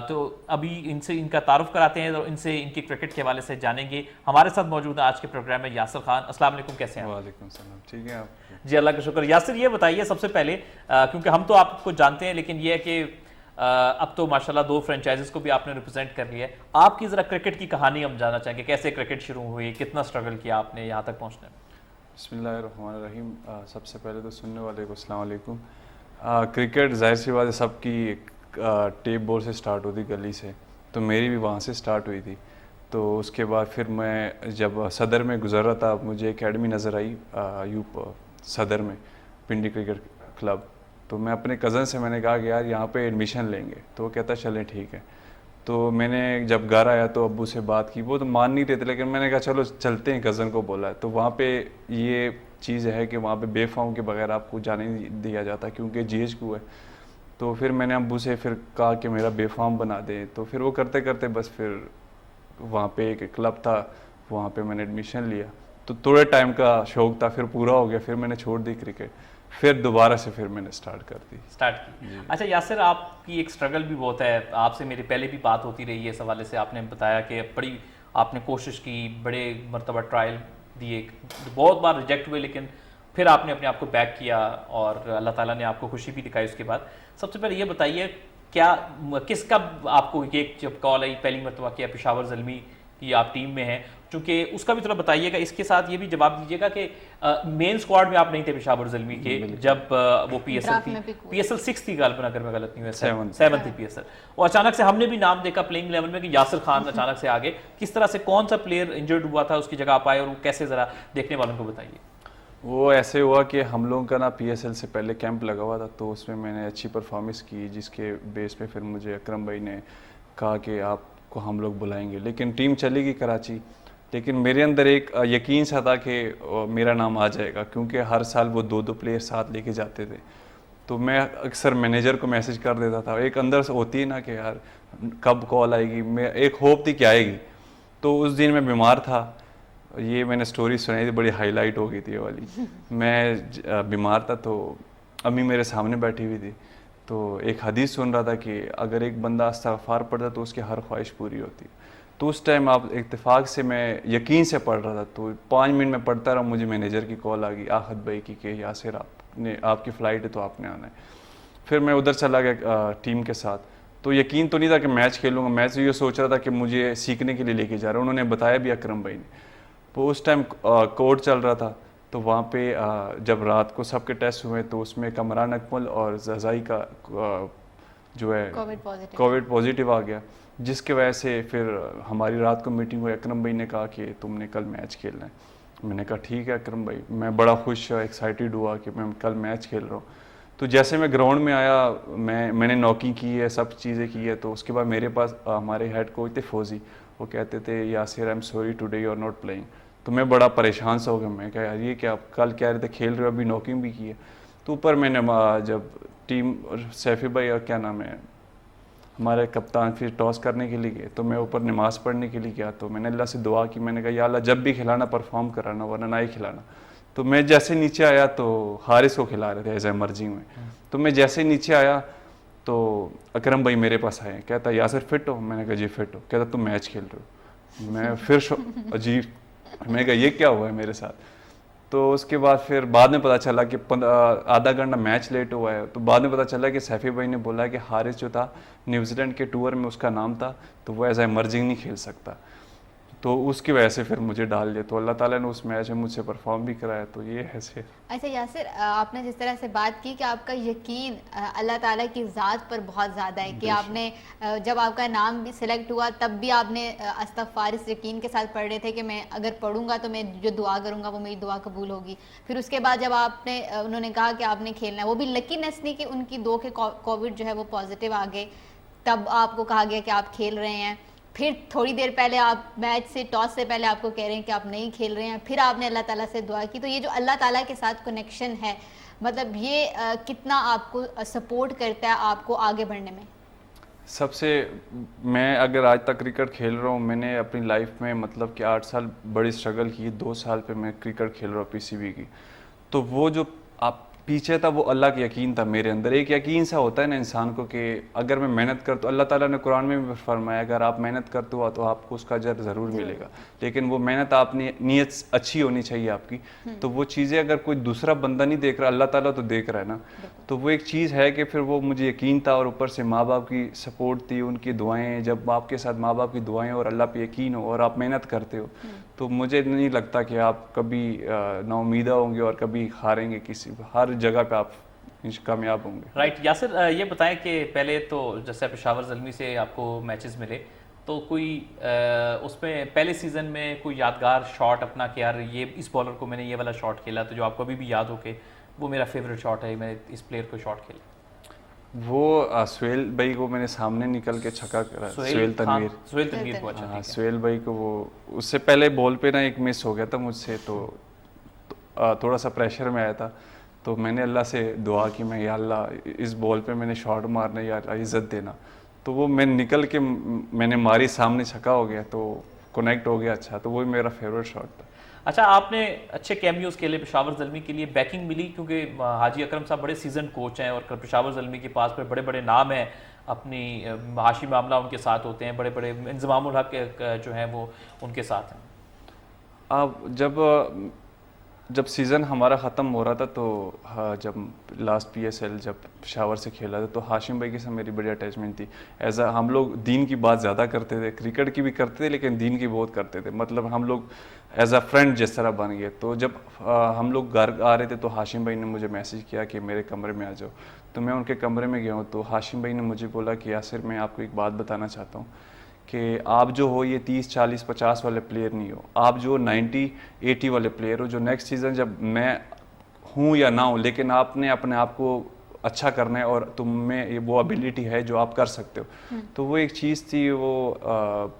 تو ابھی ان سے ان کا تعارف کراتے ہیں اور ان سے ان کی کرکٹ کے حوالے سے جانیں گے. ہمارے ساتھ موجود ہے آج کے پروگرام میں یاسر خان. السلام علیکم, کیسے ہیں؟ وعلیکم السلام, ٹھیک ہے آپ؟ جی اللہ کا شکر. یاسر یہ بتائیے سب سے پہلے, کیونکہ ہم تو آپ کو جانتے ہیں, لیکن یہ ہے کہ اب تو ماشاءاللہ 2 فرنچائزز کو بھی آپ نے ریپرزینٹ کر لیا ہے. آپ کی ذرا کرکٹ کی کہانی ہم جاننا چاہیں گے. کیسے کرکٹ شروع ہوئی, کتنا سٹرگل کیا آپ نے یہاں تک پہنچنے میں؟ بسم اللہ الرحمن الرحیم. سب سے پہلے تو سننے والے کو السلام علیکم. کرکٹ ظاہر سی بات ہے سب کی ٹیپ بال سے سٹارٹ ہوتی, گلی سے, تو میری بھی وہاں سے سٹارٹ ہوئی تھی. تو اس کے بعد پھر میں جب صدر میں گزر رہا تھا, مجھے اکیڈمی نظر آئی صدر میں, پنڈی کرکٹ کلب. تو میں اپنے کزن سے میں نے کہا کہ یار یہاں پہ ایڈمیشن لیں گے, تو وہ کہتا چلیں ٹھیک ہے. تو میں نے جب گھر آیا تو ابو سے بات کی, وہ تو مان نہیں رہے تھے, لیکن میں نے کہا چلو چلتے ہیں, کزن کو بولا ہے. تو وہاں پہ یہ چیز ہے کہ وہاں پہ بے فارم کے بغیر آپ کو جانے نہیں دیا جاتا, کیونکہ GH ہے. تو پھر میں نے ابو سے پھر کہا کہ میرا بے فارم بنا دیں. تو پھر وہ کرتے کرتے بس پھر وہاں پہ ایک کلب تھا, وہاں پہ میں نے ایڈمیشن لیا. تو تھوڑے ٹائم کا شوق تھا, پھر پورا ہو گیا, پھر میں نے چھوڑ دی کرکٹ. پھر دوبارہ سے پھر میں نے سٹارٹ کی. اچھا یاسر, آپ کی ایک سٹرگل بھی بہت ہے. آپ سے میری پہلے بھی بات ہوتی رہی ہے اس حوالے سے. آپ نے بتایا کہ بڑی آپ نے کوشش کی, بڑے مرتبہ ٹرائل دیے, بہت بار ریجیکٹ ہوئے, لیکن پھر آپ نے اپنے آپ کو بیک کیا اور اللہ تعالیٰ نے آپ کو خوشی بھی دکھائی اس کے بعد. سب سے پہلے یہ بتائیے کیا کس کا آپ کو ایک جب کال آئی پہلی مرتبہ کیا پشاور زلمی کی آپ ٹیم میں ہیں, چونکہ اس کا بھی تھوڑا بتائیے گا. اس کے ساتھ یہ بھی جواب دیجیے گا کہ مین اسکواڈ میں آپ نہیں تھے پشاور زلمی کے جب وہ PSL تھی, PSL 6 تھی غالباً, اگر میں غلط نہیں ہوں, 7 تھی PSL. اور اچانک سے ہم نے بھی نام دیکھا پلینگ لیول میں کہ یاسر خان اچانک سے آگے. کس طرح سے, کون سا پلیئر انجرڈ ہوا تھا, اس کی جگہ آپ آئے, اور وہ کیسے, ذرا دیکھنے والوں کو بتائیے. وہ ایسے ہوا کہ ہم لوگوں کا نا PSL سے پہلے کیمپ لگا ہوا تھا, تو اس میں نے اچھی پرفارمنس کی, جس کے بیس پہ پھر مجھے اکرم بھائی نے کہا کہ آپ کو ہم لوگ بلائیں گے. لیکن ٹیم چلی گئی کراچی, لیکن میرے اندر ایک یقین سا تھا کہ میرا نام آ جائے گا, کیونکہ ہر سال وہ 2 پلیئر ساتھ لے کے جاتے تھے. تو میں اکثر مینیجر کو میسج کر دیتا تھا. ایک اندر سے ہوتی ہے نا کہ یار کب کال آئے گی, میں ایک ہوپ تھی کہ آئے گی. تو اس دن میں بیمار تھا, یہ میں نے سٹوری سنائی تھی, بڑی ہائی لائٹ ہو گئی تھی یہ والی. میں بیمار تھا, تو امی میرے سامنے بیٹھی ہوئی تھی, تو ایک حدیث سن رہا تھا کہ اگر ایک بندہ استغفار پڑھتا تو اس کی ہر خواہش پوری ہوتی. تو اس ٹائم آپ اتفاق سے میں یقین سے پڑھ رہا تھا, تو 5 منٹ میں پڑھتا رہا, مجھے مینیجر کی کال آ گئی آخد بھائی کی کہ یاسر آپ کی فلائٹ ہے تو آپ نے آنا ہے. پھر میں ادھر چلا گیا ٹیم کے ساتھ. تو یقین تو نہیں تھا کہ میچ کھیلوں گا, میں یہ سوچ رہا تھا کہ مجھے سیکھنے کے لیے لے کے جا رہا. انہوں نے بتایا بھی اکرم بھائی نے. تو اس ٹائم کوڈ چل رہا تھا, تو وہاں پہ جب رات کو سب کے ٹیسٹ ہوئے تو اس میں کمران اکمل اور ززائی کا جو ہے کووڈ پازیٹیو آ گیا, جس کی وجہ سے پھر ہماری رات کو میٹنگ ہوئی. اکرم بھائی نے کہا کہ تم نے کل میچ کھیلنا ہے. میں نے کہا ٹھیک ہے اکرم بھائی. میں بڑا خوش ایکسائٹیڈ ہوا کہ میں کل میچ کھیل رہا ہوں. تو جیسے میں گراؤنڈ میں آیا, میں نے نوکنگ کی ہے, سب چیزیں کی ہے. تو اس کے بعد میرے پاس ہمارے ہیڈ کوچ تھے فوزی, وہ کہتے تھے Yasir I am sorry today you are not playing. تو میں بڑا پریشان سا ہو گیا. میں کہا یار یہ کہ آپ کل کہہ رہے تھے کھیل رہے ہو, ابھی نوکنگ بھی کی ہے. تو اوپر میں نے جب ٹیم سیفی بھائی اور کیا نام ہے ہمارے کپتان پھر ٹاس کرنے کے لیے گئے تو میں اوپر نماز پڑھنے کے لیے گیا, تو میں نے اللہ سے دعا کی, میں نے کہا یا اللہ جب بھی کھلانا پرفارم کرانا ورنہ نہ ہی کھلانا. تو میں جیسے نیچے آیا تو حارث کو کھلا رہے تھے ایز ایمرجنگ میں, تو میں جیسے نیچے آیا تو اکرم بھائی میرے پاس آئے, کہتا یاسر فٹ ہو؟ میں نے کہا جی فٹ ہو. کہتا تم میچ کھیل رہے ہو؟ میں پھر عجیب, میں نے کہا یہ کیا ہوا ہے میرے ساتھ. تو اس کے بعد پھر بعد میں پتہ چلا کہ آدھا گھنٹہ میچ لیٹ ہوا ہے, تو بعد میں پتہ چلا کہ سیفی بھائی نے بولا کہ حارث جو تھا نیوزی لینڈ کے ٹور میں اس کا نام تھا, تو وہ ایز ایمرجنگ نہیں کھیل سکتا, تو اس کی وجہ سے پھر مجھے ڈال دیا. تو اللہ تعالیٰ نے اس میچ میں مجھ سے پرفارم بھی کرایا, تو یہ ہے سے. اچھا یاسر, آپ نے جس طرح سے بات کی کہ آپ کا یقین اللہ تعالیٰ کی ذات پر بہت زیادہ ہے, کہ آپ نے جب آپ کا نام بھی سلیکٹ ہوا تب بھی آپ نے استغفار اس یقین کے ساتھ پڑھ رہے تھے کہ میں اگر پڑھوں گا تو میں جو دعا کروں گا وہ میری دعا قبول ہوگی. پھر اس کے بعد جب آپ نے انہوں نے کہا کہ آپ نے کھیلنا ہے, وہ بھی لکینس نہیں کہ ان کی 2 کے کووڈ جو ہے وہ پازیٹیو آ گئے, تب آپ کو کہا گیا کہ آپ کھیل رہے ہیں. پھر تھوڑی دیر پہلے آپ میچ سے ٹاس سے پہلے آپ کو کہہ رہے ہیں کہ آپ نہیں کھیل رہے ہیں, پھر آپ نے اللہ تعالیٰ سے دعا کی. تو یہ جو اللہ تعالیٰ کے ساتھ کنیکشن ہے, مطلب یہ کتنا آپ کو سپورٹ کرتا ہے آپ کو آگے بڑھنے میں؟ سب سے میں اگر آج تک کرکٹ کھیل رہا ہوں, میں نے اپنی لائف میں مطلب کہ 8 سال بڑی اسٹرگل کی, 2 سال پہ میں کرکٹ کھیل رہا ہوں پی سی بی کی. تو وہ جو آپ پیچھے تھا وہ اللہ کا یقین تھا میرے اندر. ایک یقین سا ہوتا ہے نا انسان کو کہ اگر میں محنت کرتا ہوں, اللہ تعالیٰ نے قرآن میں بھی فرمایا اگر آپ محنت کرتے ہو تو آپ کو اس کا اجر ضرور ملے گا, لیکن وہ محنت آپ نے نیت اچھی ہونی چاہیے آپ کی. تو وہ چیزیں اگر کوئی دوسرا بندہ نہیں دیکھ رہا, اللہ تعالیٰ تو دیکھ رہا ہے نا. تو وہ ایک چیز ہے کہ پھر وہ مجھے یقین تھا, اور اوپر سے ماں باپ کی سپورٹ تھی, ان کی دعائیں. جب آپ کے ساتھ ماں باپ کی دعائیں اور اللہ پہ یقین ہو اور آپ محنت کرتے ہو, تو مجھے نہیں لگتا کہ آپ کبھی نا امیدہ ہوں گے اور کبھی ہاریں گے. کسی ہر جگہ پہ آپ کامیاب ہوں گے. رائٹ. یاسر یہ بتائیں کہ پہلے تو جیسے پشاور زلمی سے آپ کو میچز ملے, تو کوئی اس میں پہلے سیزن میں کوئی یادگار شاٹ اپنا کہ یار یہ اس بالر کو میں نے یہ والا شاٹ کھیلا, تو جو آپ کو ابھی بھی یاد ہو کہ وہ میرا فیوریٹ شاٹ ہے, میں اس پلیئر کو شاٹ کھیلا؟ وہ سہیل بھائی کو میں نے سامنے نکل کے چھکا کرا, سہیل تنویر کو. اچھا سہیل بھائی کو, وہ اس سے پہلے بال پہ نا ایک مس ہو گیا تھا مجھ سے, تو تھوڑا سا پریشر میں آیا تھا. تو میں نے اللہ سے دعا کی, میں یا اللہ اس بال پہ میں نے شاٹ مارنا, یا اللہ عزت دینا. تو وہ میں نکل کے میں نے ماری, سامنے چھکا ہو گیا, تو کنیکٹ ہو گیا. اچھا, تو وہی میرا فیوریٹ شاٹ تھا. اچھا, آپ نے اچھے کیمیوز کے لیے پشاور زلمی کے لیے بیکنگ ملی, کیونکہ حاجی اکرم صاحب بڑے سیزن کوچ ہیں اور پشاور زلمی کے پاس پہ بڑے بڑے نام ہیں, اپنی معاشی معاملہ ان کے ساتھ ہوتے ہیں, بڑے بڑے انضمام الحق جو ہیں وہ ان کے ساتھ ہیں. آپ جب سیزن ہمارا ختم ہو رہا تھا, تو جب لاسٹ پی ایس ایل جب پشاور سے کھیلا تھا, تو ہاشم بھائی کے ساتھ میری بڑی اٹیچمنٹ تھی. ہم لوگ دین کی بات زیادہ کرتے تھے, کرکٹ کی بھی کرتے تھے لیکن دین کی بہت کرتے تھے. مطلب ہم لوگ ایز اے فرینڈ جس طرح بن گئے. تو جب ہم لوگ گھر آ رہے تھے تو ہاشم بھائی نے مجھے میسیج کیا کہ میرے کمرے میں آ جاؤ. تو میں ان کے کمرے میں گیا ہوں, تو ہاشم بھائی نے مجھے بولا کہ یاسر میں آپ کو ایک بات بتانا چاہتا ہوں کہ آپ جو ہو یہ 30, 40, 50 والے پلیئر نہیں ہو, آپ جو 90, 80 والے پلیئر ہو, جو نیکسٹ سیزن جب میں ہوں یا نہ ہوں لیکن آپ نے اپنے آپ کو اچھا کرنا ہے اور تم میں وہ ابیلٹی ہے جو آپ کر سکتے ہو. تو وہ ایک چیز تھی, وہ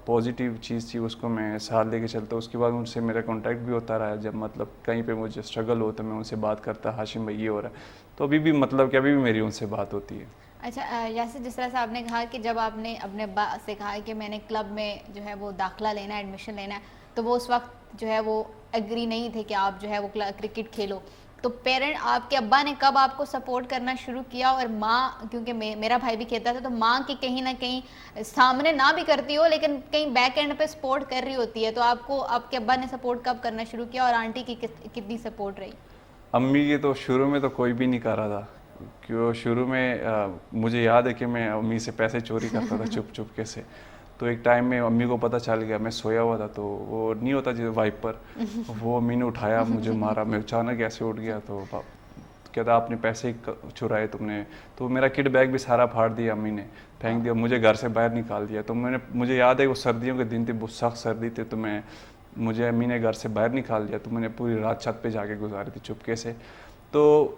پازیٹیو چیز تھی, اس کو میں ساتھ لے کے چلتا. اس کے بعد ان سے میرا کانٹیکٹ بھی ہوتا رہا, جب مطلب کہیں پہ مجھے اسٹرگل ہو تو میں ان سے بات کرتا, ہاشم بھائی یہ ہو رہا ہے. تو ابھی بھی مطلب کہ ابھی بھی میری ان سے بات ہوتی ہے. اچھا یاسر, جس طرح سے آپ نے کہا کہ جب آپ نے اپنے ابا سے کہا کہ میں نے کلب میں جو ہے وہ داخلہ لینا ہے, ایڈمیشن لینا ہے, تو وہ اس وقت جو ہے وہ ایگری نہیں تھے کہ آپ جو ہے وہ کرکٹ کھیلو. تو پیرنٹ آپ کے ابا نے کب آپ کو سپورٹ کرنا شروع کیا, اور ماں, کیونکہ میرا بھائی بھی کھیلتا تھا, تو ماں کی کہیں نہ کہیں سامنے نہ بھی کرتی ہو لیکن کہیں بیک اینڈ پہ سپورٹ کر رہی ہوتی ہے, تو آپ کو آپ کے ابا نے سپورٹ کب کرنا شروع کیا, اور آنٹی کی کتنی سپورٹ رہی؟ امی کی تو شروع میں تو کوئی بھی نہیں کر رہا تھا, کیوں شروع میں مجھے یاد ہے کہ میں امی سے پیسے چوری کرتا تھا چپ چپ کے سے. تو ایک ٹائم میں امی کو پتہ چل گیا, میں سویا ہوا تھا, تو وہ نہیں ہوتا جو وائپر, وہ امی نے اٹھایا, مجھے مارا, میں اچانک ایسے اٹھ گیا. تو کہتا آپ نے پیسے چرائے تم نے. تو میرا کٹ بیگ بھی سارا پھاڑ دیا امی نے, پھینک دیا, مجھے گھر سے باہر نکال دیا. تو مجھے یاد ہے وہ سردیوں کے دن تھے, بہت سخت سردی تھے, تو مجھے امی نے گھر سے باہر نکال دیا. تو میں نے پوری رات چھت پہ جا کے گزاری تھی چپکے سے. تو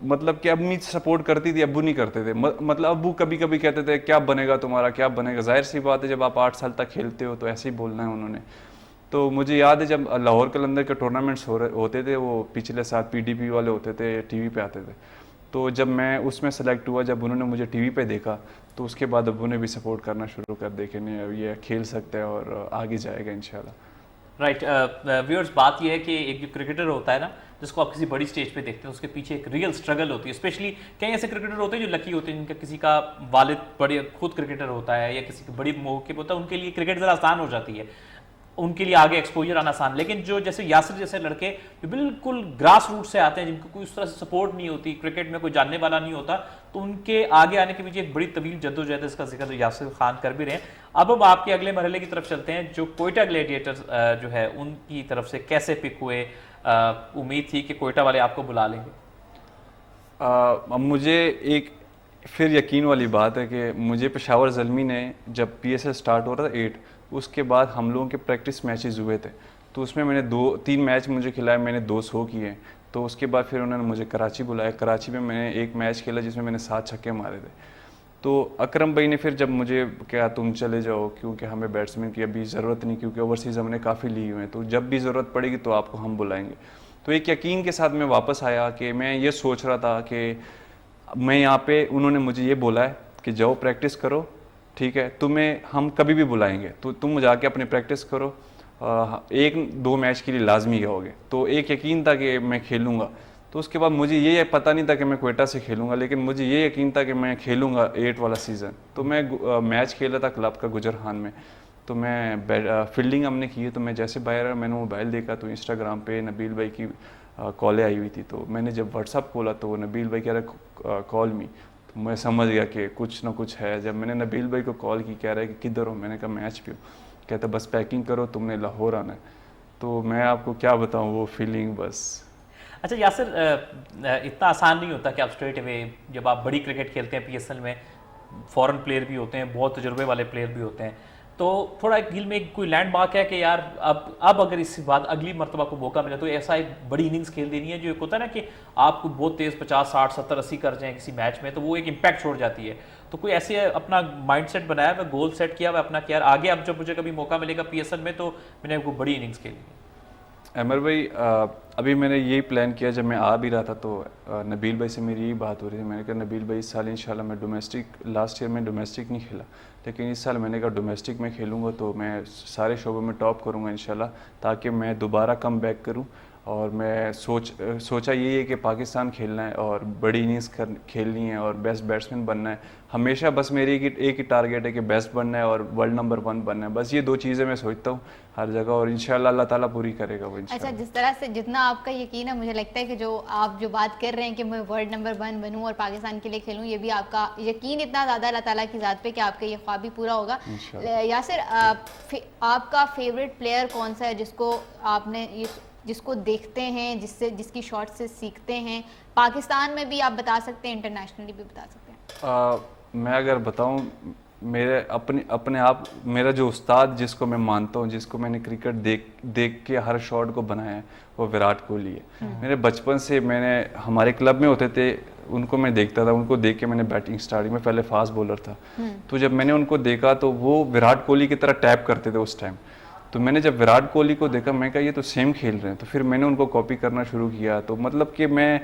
مطلب کہ امی سپورٹ کرتی تھی, ابو نہیں کرتے تھے. مطلب ابو کبھی کبھی کہتے تھے کیا بنے گا تمہارا, کیا بنے گا. ظاہر سی بات ہے جب آپ 8 سال تک کھیلتے ہو تو ایسے ہی بولنا ہے انہوں نے. تو مجھے یاد ہے جب لاہور قلندر کے ٹورنامنٹس ہوتے تھے, وہ پچھلے سال پی ڈی پی والے ہوتے تھے, ٹی وی پہ آتے تھے, تو جب میں اس میں سلیکٹ ہوا, جب انہوں نے مجھے ٹی وی پہ دیکھا, تو اس کے بعد ابو نے بھی سپورٹ کرنا شروع کر دیا کہ نہیں یہ کھیل سکتا ہے اور آگے جائے گا انشاءاللہ. رائٹ ویورز, بات یہ ہے کہ ایک جو کرکٹر ہوتا ہے نا جس کو آپ کسی بڑی سٹیج پہ دیکھتے ہیں, اس کے پیچھے ایک ریئل اسٹرگل ہوتی ہے. اسپیشلی کئی ایسے کرکٹر ہوتے ہیں جو لکی ہوتے ہیں, جن کا کسی کا والد بڑے خود کرکٹر ہوتا ہے یا کسی کی بڑی موقع ہوتا ہے, ان کے لیے کرکٹ ذرا آسان ہو جاتی ہے, ان کے لیے آگے ایکسپوجر آنا آسان. لیکن جو جیسے یاسر جیسے لڑکے جو بالکل گراس روٹ سے آتے ہیں, جن کو کوئی اس طرح سے سپورٹ نہیں ہوتی, کرکٹ میں کوئی جاننے والا نہیں ہوتا, تو ان کے آگے آنے کے پیچھے ایک بڑی طویل جدوجہد ہے, اس کا ذکر یاسر خان کر بھی رہے ہیں. اب ہم آپ کے اگلے مرحلے کی طرف چلتے ہیں, جو کوئٹہ گلیڈیٹرز جو ہے ان کی طرف سے کیسے پک ہوئے, امید تھی کہ کوئٹہ والے آپ کو بلا لیں گے؟ مجھے ایک پھر یقین والی بات ہے کہ مجھے پشاور زلمی نے جب پی ایس ایل اسٹارٹ ہو رہا تھا 8, اس کے بعد ہم لوگوں کے پریکٹس میچز ہوئے تھے, تو اس میں میں نے 2-3 میچ مجھے کھلائے, میں نے 200 کیے. تو اس کے بعد پھر انہوں نے مجھے کراچی بلایا, کراچی میں میں نے ایک میچ کھیلا جس میں میں نے 7 چھکے مارے تھے. تو اکرم بھائی نے پھر جب مجھے کہا تم چلے جاؤ کیونکہ ہمیں بیٹسمین کی ابھی ضرورت نہیں, کیونکہ اوورسیز ہم نے کافی لی ہوئے ہیں, تو جب بھی ضرورت پڑے گی تو آپ کو ہم بلائیں گے. تو ایک یقین کے ساتھ میں واپس آیا کہ میں یہ سوچ رہا تھا کہ میں یہاں پہ, انہوں نے مجھے یہ بولا ہے کہ جاؤ پریکٹس کرو, ٹھیک ہے, تمہیں ہم کبھی بھی بلائیں گے, تو تم جا کے اپنی پریکٹس کرو, 1-2 میچ کے لیے لازمی ہو گے. تو ایک یقین تھا کہ میں کھیلوں گا. تو اس کے بعد مجھے یہ پتہ نہیں تھا کہ میں کوئٹہ سے کھیلوں گا, لیکن مجھے یہ یقین تھا کہ میں کھیلوں گا 8 والا سیزن. تو میں میچ کھیلا تھا کلب کا گجر خان میں, تو میں فیلڈنگ ہم نے کی ہے. تو میں جیسے باہر آیا, میں نے موبائل دیکھا تو انسٹاگرام پہ نبیل بھائی کی کالیں آئی ہوئی تھی. تو میں نے جب واٹس ایپ کھولا تو نبیل بھائی کہہ رہا کال می, تو میں سمجھ گیا کہ کچھ نہ کچھ ہے. جب میں نے نبیل بھائی کو کال کی, کہہ رہا ہے کہ کدھر ہو, میں نے کہا میچ پہ ہوں. کہتا بس پیکنگ کرو, تم نے لاہور آنا ہے. تو میں آپ کو کیا بتاؤں وہ فیلنگ بس. اچھا یاسر, اتنا آسان نہیں ہوتا کہ آپ اسٹریٹ اوے جب آپ بڑی کرکٹ کھیلتے ہیں پی ایس ایل میں, فورن پلیئر بھی ہوتے ہیں, بہت تجربے والے پلیئر بھی ہوتے ہیں, تو تھوڑا ایک دل میں کوئی لینڈ مارک ہے کہ یار اب اگر اس بعد اگلی مرتبہ کو موقع ملے تو ایسا ایک بڑی اننگز کھیل دینی ہے جو ایک ہوتا ہے نا کہ آپ کو بہت تیز 50 60 70 80 کر جائیں کسی میچ میں, تو وہ ایک امپیکٹ چھوڑ جاتی ہے. تو کوئی ایسے اپنا مائنڈ سیٹ بنایا ہوا, گول سیٹ کیا ہوا اپنا کہ یار آگے اب جب مجھے کبھی موقع ملے گا پی ایس ایل میں تو میں نے کوئی بڑی اننگز کھیلی ہے؟ عمر بھائی, ابھی میں نے یہی پلان کیا, جب میں آ بھی رہا تھا تو نبیل بھائی سے میری یہی بات ہو رہی تھی. میں نے کہا نبیل بھائی اس سال انشاءاللہ میں ڈومیسٹک, لاسٹ ایئر میں ڈومیسٹک نہیں کھیلا, لیکن اس سال میں نے کہا ڈومیسٹک میں کھیلوں گا تو میں سارے شعبوں میں ٹاپ کروں گا انشاءاللہ, تاکہ میں دوبارہ کم بیک کروں. اور میں سوچا یہی ہے کہ پاکستان کھیلنا ہے اور بڑی اننگز کھیلنی ہے اور بیسٹ بیٹسمین بننا ہے. ہمیشہ بس میری ایک ہی ٹارگیٹ ہے کہ بیسٹ بننا ہے اور ورلڈ نمبر 1 بننا ہے. بس یہ 2 چیزیں میں سوچتا ہوں ہر جگہ, اور انشاءاللہ اللہ تعالیٰ پوری کرے گا وہ انشاءاللہ. اچھا, جس طرح سے جتنا آپ کا یقین ہے, مجھے لگتا ہے کہ جو آپ جو بات کر رہے ہیں کہ میں ورلڈ نمبر 1 بنوں اور پاکستان کے لیے کھیلوں, یہ بھی آپ کا یقین اتنا زیادہ اللہ تعالیٰ کی ذات پہ کہ آپ کا یہ خواب بھی پورا ہوگا. یاسر, آپ کا فیوریٹ پلیئر کون سا ہے جس کو آپ نے جس کو دیکھتے ہیں, جس کی شاٹ سے سیکھتے ہیں, پاکستان میں بھی آپ بتا سکتے ہیں, انٹرنیشنلی بھی بتا سکتے ہیں؟ میں اگر بتاؤں, میرے اپنے آپ میرا جو استاد جس کو میں مانتا ہوں, جس کو میں نے کرکٹ دیکھ کے ہر شاٹ کو بنایا ہے, وہ وراٹ کوہلی ہے. میرے بچپن سے میں نے, ہمارے کلب میں ہوتے تھے, ان کو میں دیکھتا تھا, ان کو دیکھ کے میں نے بیٹنگ اسٹارٹ, میں پہلے فاسٹ بولر تھا. تو جب میں نے ان کو دیکھا تو وہ وراٹ کوہلی کی طرح ٹیپ کرتے تھے اس ٹائم. تو میں نے جب وراٹ کوہلی کو دیکھا, میں کہا یہ تو سیم کھیل رہے ہیں, تو پھر میں نے ان کو کاپی کرنا شروع کیا. تو مطلب کہ میں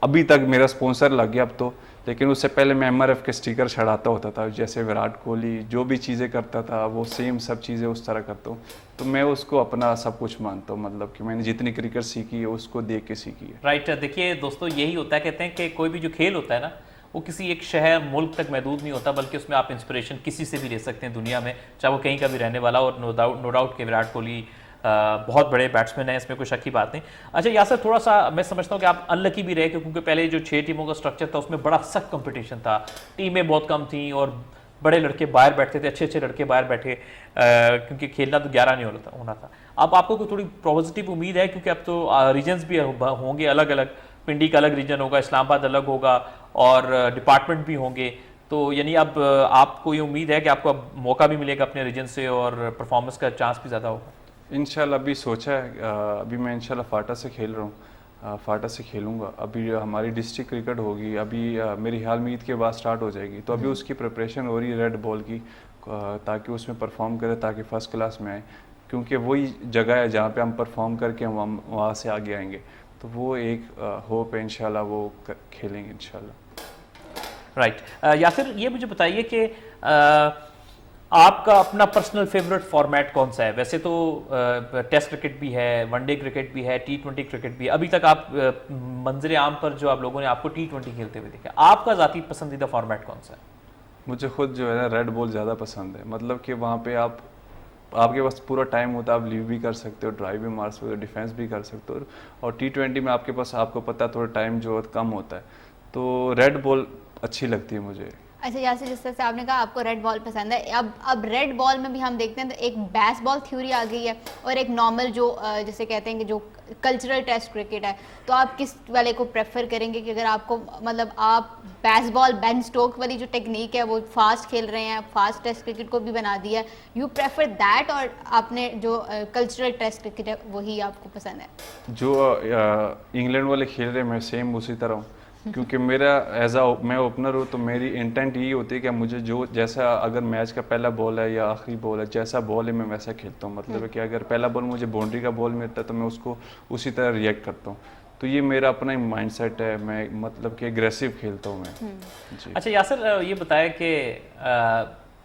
ابھی تک میرا اسپانسر لگ گیا اب تو, لیکن اس سے پہلے میں ایم آر ایف کے اسٹیکر چڑھاتا ہوتا تھا. جیسے وراٹ کوہلی جو بھی چیزیں کرتا تھا وہ سیم سب چیزیں اس طرح کرتا ہوں. تو میں اس کو اپنا سب کچھ مانتا ہوں, مطلب کہ میں نے جتنی کرکٹ سیکھی ہے اس کو دیکھ کے سیکھی ہے. رائٹ, دیکھیے دوستو, یہی ہوتا ہے, کہتے ہیں کہ کوئی بھی جو کھیل ہوتا ہے نا وہ کسی ایک شہر ملک تک محدود نہیں ہوتا, بلکہ اس میں آپ انسپریشن کسی سے بھی لے سکتے ہیں دنیا میں, چاہے وہ کہیں کا بھی رہنے والا. اور نو ڈاؤٹ کہ وراٹ کوہلی بہت بڑے بیٹسمین ہیں, اس میں کوئی شک کی بات نہیں. اچھا یاسر, تھوڑا سا میں سمجھتا ہوں کہ آپ انلکی بھی رہے, کیونکہ پہلے جو 6 ٹیموں کا اسٹرکچر تھا اس میں بڑا سخت کمپٹیشن تھا, ٹیمیں بہت کم تھیں اور بڑے لڑکے باہر بیٹھتے تھے, اچھے لڑکے باہر بیٹھے, کیونکہ کھیلنا تو 11 نہیں ہونا تھا. اب آپ کو کوئی تھوڑی پازیٹیو امید ہے, کیونکہ اب تو ریجنز بھی ہوں گے الگ الگ, پنڈی کا الگ ریجن ہوگا, اسلام آباد الگ ہوگا, اور ڈپارٹمنٹ بھی ہوں گے, تو یعنی اب آپ کو یہ امید ہے کہ آپ کو اب موقع بھی ملے گا اپنے ریجن سے اور پرفارمنس کا چانس بھی زیادہ ہوگا؟ انشاءاللہ ابھی سوچا ہے, ابھی میں انشاءاللہ فاٹا سے کھیل رہا ہوں, فاٹا سے کھیلوں گا. ابھی ہماری ڈسٹرکٹ کرکٹ ہوگی, ابھی میری حال میں عید کے بعد سٹارٹ ہو جائے گی, تو ابھی اس کی پریپریشن ہو رہی ہے ریڈ بال کی, تاکہ اس میں پرفارم کرے, تاکہ فرسٹ کلاس میں آئے, کیونکہ وہی جگہ ہے جہاں پہ ہم پرفارم کر کے ہم وہاں سے آگے آئیں گے. تو وہ ایک ہوپ ہے انشاءاللہ وہ کھیلیں گے انشاءاللہ. رائٹ. یاسر یہ مجھے بتائیے کہ آپ کا اپنا پرسنل فیوریٹ فارمیٹ کون سا ہے؟ ویسے تو ٹیسٹ کرکٹ بھی ہے, ون ڈے کرکٹ بھی ہے, T20 کرکٹ بھی ہے. ابھی تک آپ منظر عام پر جو آپ لوگوں نے آپ کو T20 کھیلتے ہوئے دیکھا, آپ کا ذاتی پسندیدہ فارمیٹ کون سا ہے؟ مجھے خود جو ہے نا ریڈ بال زیادہ پسند ہے. مطلب کہ وہاں پہ آپ کے پاس پورا ٹائم ہوتا ہے, آپ لیو بھی کر سکتے ہو, ڈرائیو بھی مار سکتے ہو, ڈیفینس بھی کر سکتے ہو. اور T20 میں آپ کے پاس آپ کو پتہ ہے تھوڑا ٹائم جو کم ہوتا ہے, تو ریڈ بال اچھی لگتی ہے مجھے. اچھا یاسر, جس طرح سے آپ نے کہا آپ کو ریڈ بال پسند ہے, اب ریڈ بال میں بھی ہم دیکھتے ہیں تو ایک بیس بال تھیوری آ گئی ہے اور ایک نارمل جو جسے کہتے ہیں کہ جو کلچرل ٹیسٹ کرکٹ ہے. تو آپ کس والے کو پریفر کریں گے کہ اگر آپ کو مطلب آپ بیس بال بین اسٹوک والی جو ٹیکنیک ہے وہ فاسٹ کھیل رہے ہیں, فاسٹ ٹیسٹ کرکٹ کو بھی بنا دیا ہے, یو پریفر دیٹ, اور آپ نے جو کلچرل ٹیسٹ کرکٹ ہے وہی آپ کو پسند ہے؟ جو انگلینڈ والے کھیل رہے ہیں میں سیم اسی طرح ہوں, کیونکہ میرا میں اوپنر ہوں تو میری انٹینٹ یہی ہوتی ہے کہ مجھے جو جیسا اگر میچ کا پہلا بال ہے یا آخری بال ہے, جیسا بال ہے میں ویسا کھیلتا ہوں. مطلب ہے کہ اگر پہلا بال مجھے باؤنڈری کا بال ملتا ہے تو میں اس کو اسی طرح ریئیکٹ کرتا ہوں. تو یہ میرا اپنا مائنڈ سیٹ ہے, میں مطلب کہ اگریسو کھیلتا ہوں میں. جی. اچھا یاسر یہ بتایا کہ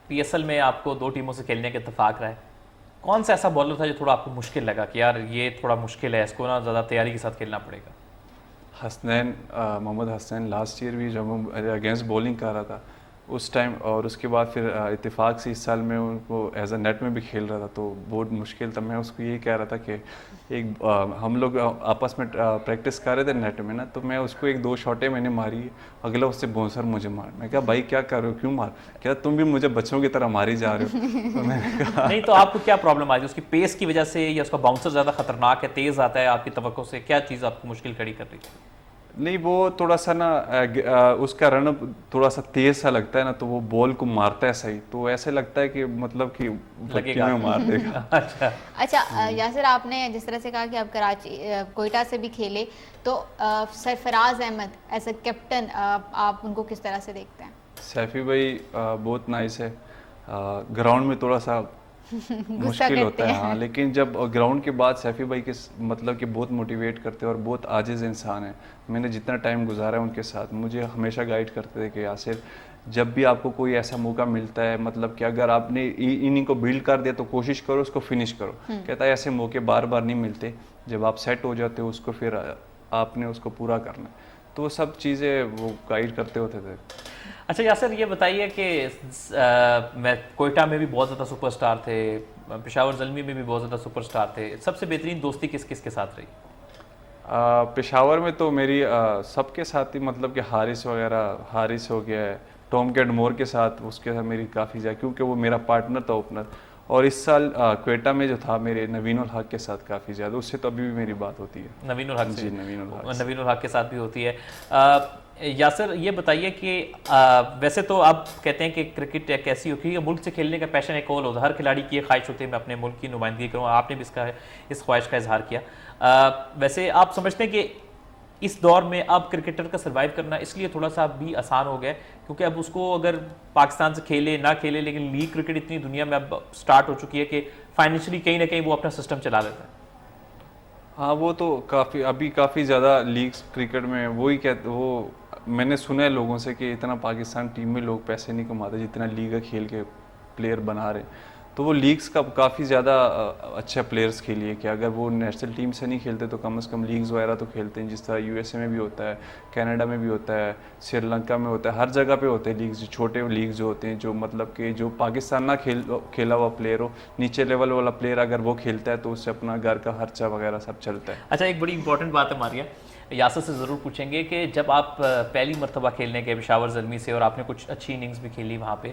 PSL میں آپ کو 2 ٹیموں سے کھیلنے کا اتفاق رہا ہے, کون سا ایسا بالر تھا جو تھوڑا آپ کو مشکل لگا کہ یار یہ تھوڑا مشکل ہے, اس کو نا زیادہ تیاری کے ساتھ کھیلنا پڑے گا؟ حسنین, محمد حسنین لاسٹ ایئر بھی جب ہم اگینسٹ بولنگ کر رہا تھا اس ٹائم, اور اس کے بعد پھر اتفاق سے اس سال میں ان کو ایز اے نیٹ میں بھی کھیل رہا تھا, تو بہت مشکل تھا. میں اس کو یہی کہہ رہا تھا کہ ایک ہم لوگ آپس میں پریکٹس کر رہے تھے نیٹ میں نا, تو میں اس کو 1-2 شاٹیں میں نے ماری, اگلا اس سے باؤنسر مجھے مار. میں کہا بھائی کیا کر رہے ہو, کیوں مار, کہا تم بھی مجھے بچوں کی طرح ماری جا رہے ہو. تو میں نے کہا نہیں, تو آپ کو کیا پرابلم آئی, اس کی پیس کی وجہ سے یا اس کا باؤنسر زیادہ خطرناک ہے, تیز آتا ہے آپ کی توقع سے, کیا چیز آپ کو مشکل کھڑی کر رہی ہے؟ نہیں, وہ تھوڑا سا نا اس کا رن اپ تھوڑا سا تیز سا لگتا ہے نا, تو وہ بال کو مارتا ہے صحیح, تو ایسے لگتا ہے کہ مطلب کہ بھٹی میں مار دے گا. اچھا یاسر, آپ نے جس طرح سے کہا کہ آپ کراچی کوئٹہ سے بھی کھیلے, تو سرفراز احمد ایز اے کیپٹن آپ ان کو کس طرح سے دیکھتے ہیں؟ سیفی بھائی بہت نائس ہے, گراؤنڈ میں تھوڑا سا مشکل ہوتا ہے ہاں, لیکن جب گراؤنڈ کے بعد سیفی بھائی کے مطلب کہ بہت موٹیویٹ کرتے اور بہت عاجز انسان ہیں. میں نے جتنا ٹائم گزارا ہے ان کے ساتھ, مجھے ہمیشہ گائیڈ کرتے تھے کہ یاسر جب بھی آپ کو کوئی ایسا موقع ملتا ہے, مطلب کہ اگر آپ نے اننگ کو بلڈ کر دیا تو کوشش کرو اس کو فنش کرو. کہتا ہے ایسے موقع بار بار نہیں ملتے, جب آپ سیٹ ہو جاتے ہو اس کو پھر آپ نے اس کو پورا کرنا ہے. تو وہ سب چیزیں وہ گائیڈ کرتے ہوتے تھے. اچھا یاسر یہ بتائیے کہ میں کوئٹہ میں بھی بہت زیادہ سپر سٹار تھے, پشاور زلمی میں بھی بہت زیادہ سپر سٹار تھے, سب سے بہترین دوستی کس کس کے ساتھ رہی؟ پشاور میں تو میری سب کے ساتھ ہی, مطلب کہ حارث وغیرہ, حارث ہو گیا ہے, ٹام کیڈمور کے ساتھ, اس کے ساتھ میری کافی زیادہ, کیونکہ وہ میرا پارٹنر تھا اوپنر. اور اس سال کوئٹہ میں جو تھا میرے نوین الحق کے ساتھ کافی زیادہ, اس سے تو ابھی بھی میری بات ہوتی ہے. نوین الحق سے؟ جی نوین الحق کے ساتھ بھی ہوتی ہے. یاسر یہ بتائیے کہ ویسے تو آپ کہتے ہیں کہ کرکٹ ایک ایسی ہوتی ہے کہ ملک سے کھیلنے کا پیشن ایک اور ہوتا ہے, ہر کھلاڑی کی یہ خواہش ہوتی ہے میں اپنے ملک کی نمائندگی کروں, آپ نے بھی اس خواہش کا اظہار کیا. ویسے آپ سمجھتے ہیں کہ اس دور میں اب کرکٹر کا سروائیو کرنا اس لیے تھوڑا سا بھی آسان ہو گیا کیونکہ اب اس کو اگر پاکستان سے کھیلے نہ کھیلے, لیکن لیگ کرکٹ اتنی دنیا میں اب سٹارٹ ہو چکی ہے کہ فائنینشلی کہیں نہ کہیں وہ اپنا سسٹم چلا لیتا ہے. ہاں وہ تو کافی زیادہ لیگز کرکٹ میں وہی کہتے, وہ میں نے سنا ہے لوگوں سے کہ اتنا پاکستان ٹیم میں لوگ پیسے نہیں کماتے جتنا لیگ کھیل کے پلیئر بنا رہے. تو وہ لیگز کا کافی زیادہ اچھا پلیئرز کے لیے کہ اگر وہ نیشنل ٹیم سے نہیں کھیلتے تو کم از کم لیگز وغیرہ تو کھیلتے ہیں, جس طرح USA میں بھی ہوتا ہے, کینیڈا میں بھی ہوتا ہے, سری لنکا میں ہوتا ہے, ہر جگہ پہ ہوتے ہیں لیگز, چھوٹے لیگز جو ہوتے ہیں, جو مطلب کہ جو پاکستان نہ کھیلا ہوا پلیئر ہو, نیچے لیول والا پلیئر اگر وہ کھیلتا ہے تو اس سے اپنا گھر کا خرچہ وغیرہ سب چلتا ہے. اچھا ایک بڑی امپورٹنٹ بات ہے ماریا, یاسر سے ضرور پوچھیں گے کہ جب آپ پہلی مرتبہ کھیلنے گئے پشاور زلمی سے اور آپ نے کچھ اچھی اننگز بھی کھیلی وہاں پہ,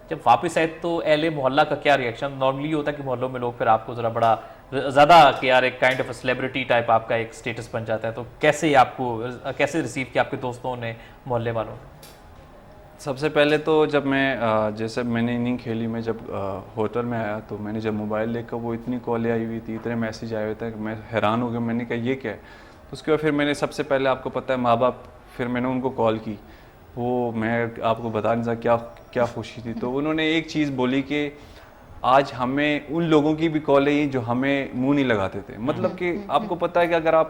جب واپس آئے تو اہل محلہ کا کیا ریئیکشن؟ نارملی ہوتا ہے کہ محلوں میں لوگ پھر آپ کو ذرا بڑا زیادہ کہ یار ایک کائنڈ آف سیلیبریٹی ٹائپ آپ کا ایک اسٹیٹس بن جاتا ہے, تو کیسے آپ کو کیسے ریسیو کیا آپ کے دوستوں نے, محلے والوں نے؟ سب سے پہلے تو جب میں جیسے میں نے اننگ کھیلی, میں جب ہوٹل میں آیا تو میں نے جب موبائل دیکھا وہ اتنی کالیں آئی ہوئی تھی, اتنے میسیج آئے ہوئے تھے کہ میں حیران ہو گیا. میں نے کہا یہ کیا ہے؟ اس کے بعد پھر میں نے سب سے پہلے آپ کو پتہ ہے ماں باپ, پھر میں نے ان کو کال کی, وہ میں آپ کو بتا نہیں سکتا کیا خوشی تھی. تو انہوں نے ایک چیز بولی کہ آج ہمیں ان لوگوں کی بھی کال ہے جو ہمیں منہ نہیں لگاتے تھے. مطلب کہ آپ کو پتہ ہے کہ اگر آپ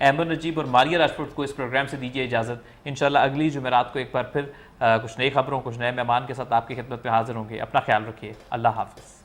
احمد نجیب اور ماریہ راجپوت کو اس پروگرام سے دیجیے اجازت. انشاءاللہ اگلی جمعرات کو ایک بار پھر کچھ نئی خبروں کچھ نئے مہمان کے ساتھ آپ کی خدمت میں حاضر ہوں گے. اپنا خیال رکھیے. اللہ حافظ.